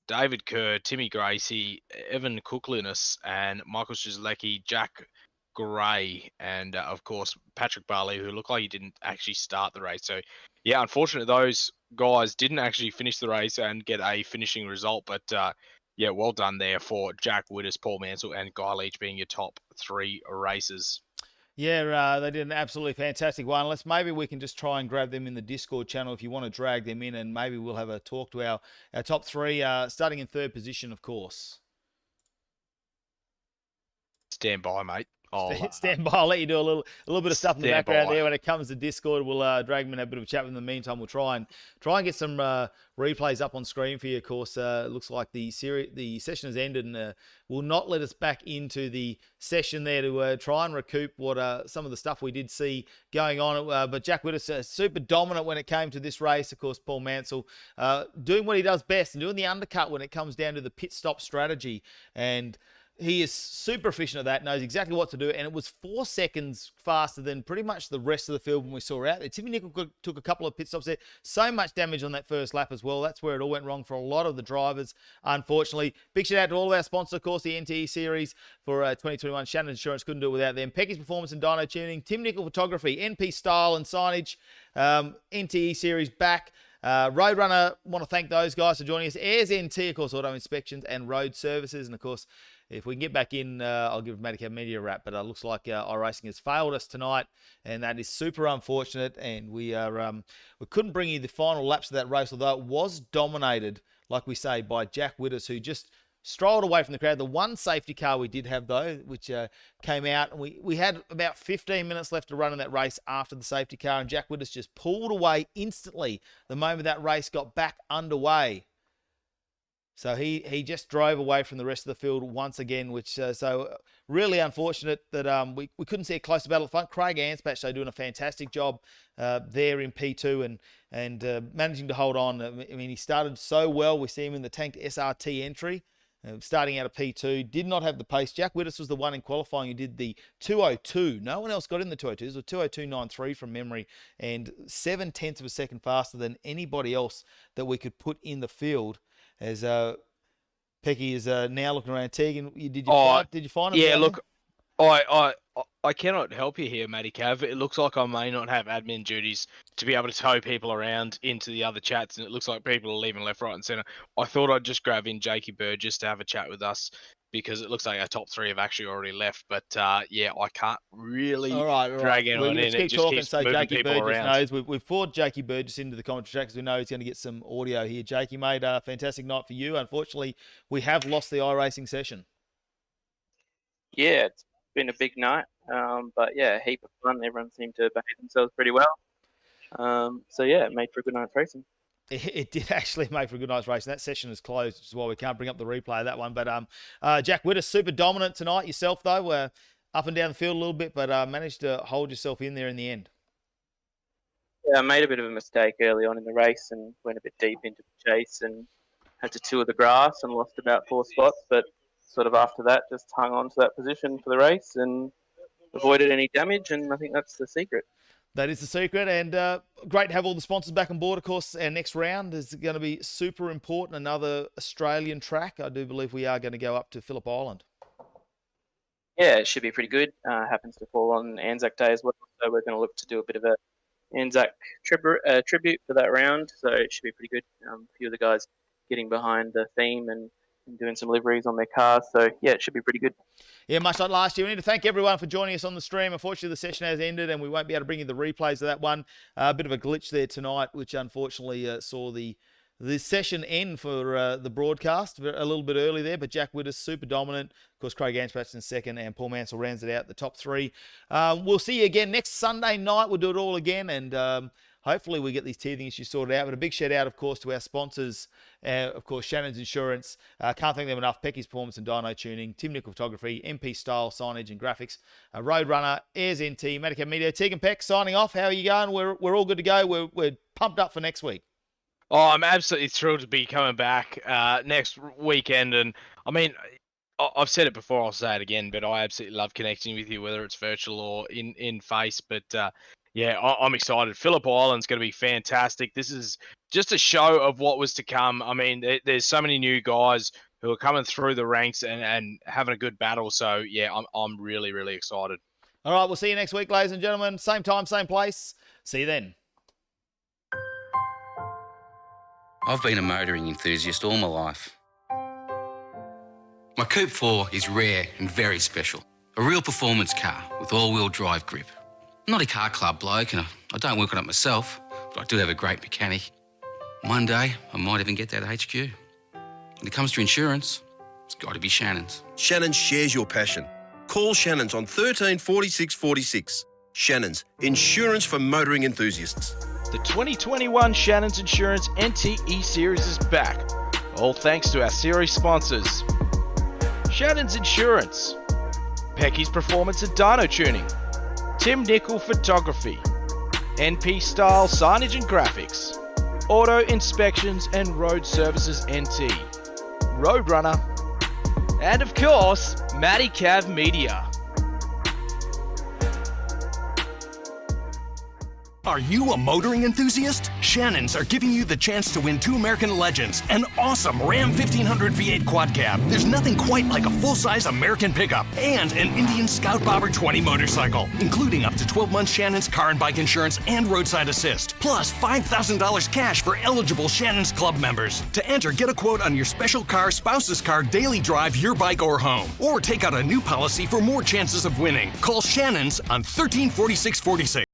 David Kerr, Timmy Gracie, Evan Cooklinus, and Michael Strzelecki, Jack Gray, and of course Patrick Barley, who looked like he didn't actually start the race. So yeah, unfortunately those guys didn't actually finish the race and get a finishing result. But yeah, well done there for Jack Widders, Paul Mansell, and Guy Leach being your top 3 races. Yeah, they did an absolutely fantastic one. Maybe we can just try and grab them in the Discord channel if you want to drag them in, and maybe we'll have a talk to our top 3, starting in 3rd position, of course. Stand by, mate. Stand by. I'll let you do a little bit of stuff in the background there. When it comes to Discord, we'll drag them in and have a bit of a chat. In the meantime, we'll try and get some replays up on screen for you. Of course, it looks like the session has ended and will not let us back into the session there to try and recoup what some of the stuff we did see going on. But Jack Widders super dominant when it came to this race. Of course, Paul Mansell doing what he does best and doing the undercut when it comes down to the pit stop strategy. And he is super efficient at that, knows exactly what to do, and it was 4 seconds faster than pretty much the rest of the field when we saw out there. Timmy Nicol took a couple of pit stops there. So much damage on that first lap as well. That's where it all went wrong for a lot of the drivers, unfortunately. Big shout out to all of our sponsors, of course, the NTE series for 2021. Shannons Insurance, couldn't do it without them. Pecky's Performance and Dyno Tuning, Tim Nicol Photography, NP Style and Signage, NTE series back. Roadrunner, want to thank those guys for joining us. Airs NT, of course, Auto Inspections and Road Services, and of course, if we can get back in, I'll give Madicab Media a wrap, but it looks like iRacing has failed us tonight, and that is super unfortunate, and we couldn't bring you the final laps of that race, although it was dominated like we say, by Jack Widders, who just strolled away from the crowd. The one safety car we did have, though, which came out, and we had about 15 minutes left to run in that race after the safety car, and Jack Widders just pulled away instantly the moment that race got back underway. So he just drove away from the rest of the field once again, which so really unfortunate that we couldn't see a close battle at the front. Craig Anspach, though, doing a fantastic job there in P2 and managing to hold on. I mean, he started so well. We see him in the tanked SRT entry. Starting out of P2, did not have the pace. Jack Widders was the one in qualifying who did the 2:02. No one else got in the 2:02. It was a 2:02.93 from memory, and 0.7 of a second faster than anybody else that we could put in the field. As Pecky is now looking around. Tegan, did you find him? Yeah, look, I cannot help you here, Matty Cav. It looks like I may not have admin duties to be able to tow people around into the other chats, and it looks like people are leaving left, right, and centre. I thought I'd just grab in Jakey Burgess to have a chat with us because it looks like our top three have actually already left. But yeah, I can't really drag anyone in. It just keeps moving Jakey people Burgess around. knows. We've brought Jakey Burgess into the commentary track because we know he's going to get some audio here. Jakey, mate, a fantastic night for you. Unfortunately, we have lost the iRacing session. Yeah, it's been a big night. But yeah, a heap of fun. Everyone seemed to behave themselves pretty well. So yeah, it made for a good night's racing. It did actually make for a good night's racing. That session is closed, which is why we can't bring up the replay of that one. But Jack Widders, super dominant tonight. Yourself, though, were up and down the field a little bit, but managed to hold yourself in there in the end. Yeah, I made a bit of a mistake early on in the race and went a bit deep into the chase and had to tour the grass and lost about 4 spots. But sort of after that, just hung on to that position for the race and avoided any damage, and I think that's the secret. That is the secret, and great to have all the sponsors back on board. Of course, our next round is going to be super important, another Australian track. I do believe we are going to go up to Phillip Island. Yeah, it should be pretty good. Happens to fall on Anzac Day as well, so we're going to look to do a bit of a Anzac tribute for that round, so it should be pretty good. A few of the guys getting behind the theme and doing some liveries on their cars, so yeah, it should be pretty good. Yeah, much like last year. We need to thank everyone for joining us on the stream. Unfortunately, the session has ended and we won't be able to bring you the replays of that one. A bit of a glitch there tonight, which unfortunately saw the session end for the broadcast a little bit early there, but Jack Widders, super dominant. Of course, Craig Anspach in second and Paul Mansell rounds it out, the top three. We'll see you again next Sunday night. We'll do it all again, and hopefully we get these teething issues sorted out. But a big shout out, of course, to our sponsors, of course, Shannons Insurance. Can't thank them enough. Pecky's Performance and Dyno Tuning, Tim Nickel Photography, MP Style Signage and Graphics, Roadrunner, Airs NT, Medicare Media. Tegan Peck signing off. How are you going? We're all good to go. We're pumped up for next week. Oh, I'm absolutely thrilled to be coming back next weekend. And I mean, I've said it before, I'll say it again, but I absolutely love connecting with you, whether it's virtual or in face. But yeah, I'm excited. Phillip Island's going to be fantastic. This is just a show of what was to come. I mean, there's so many new guys who are coming through the ranks and having a good battle. So yeah, I'm really, really excited. All right, we'll see you next week, ladies and gentlemen. Same time, same place. See you then. I've been a motoring enthusiast all my life. My Coupe 4 is rare and very special. A real performance car with all-wheel drive grip. I'm not a car club bloke and I don't work on it myself, but I do have a great mechanic. One day, I might even get that HQ. When it comes to insurance, it's got to be Shannons. Shannons shares your passion. Call Shannons on 13 46 46. Shannons, insurance for motoring enthusiasts. The 2021 Shannons Insurance NTE Series is back, all thanks to our series sponsors. Shannons Insurance, Pecky's Performance and Dyno Tuning, Tim Nickel Photography, NP Style Signage and Graphics, Auto Inspections and Road Services NT, Roadrunner, and of course, Matty Cav Media. Are you a motoring enthusiast? Shannons are giving you the chance to win 2 American Legends, an awesome Ram 1500 V8 quad cab. There's nothing quite like a full-size American pickup, and an Indian Scout Bobber 20 motorcycle, including up to 12 months Shannons car and bike insurance and roadside assist, plus $5,000 cash for eligible Shannons Club members. To enter, get a quote on your special car, spouse's car, daily drive, your bike, or home. Or take out a new policy for more chances of winning. Call Shannons on 134646.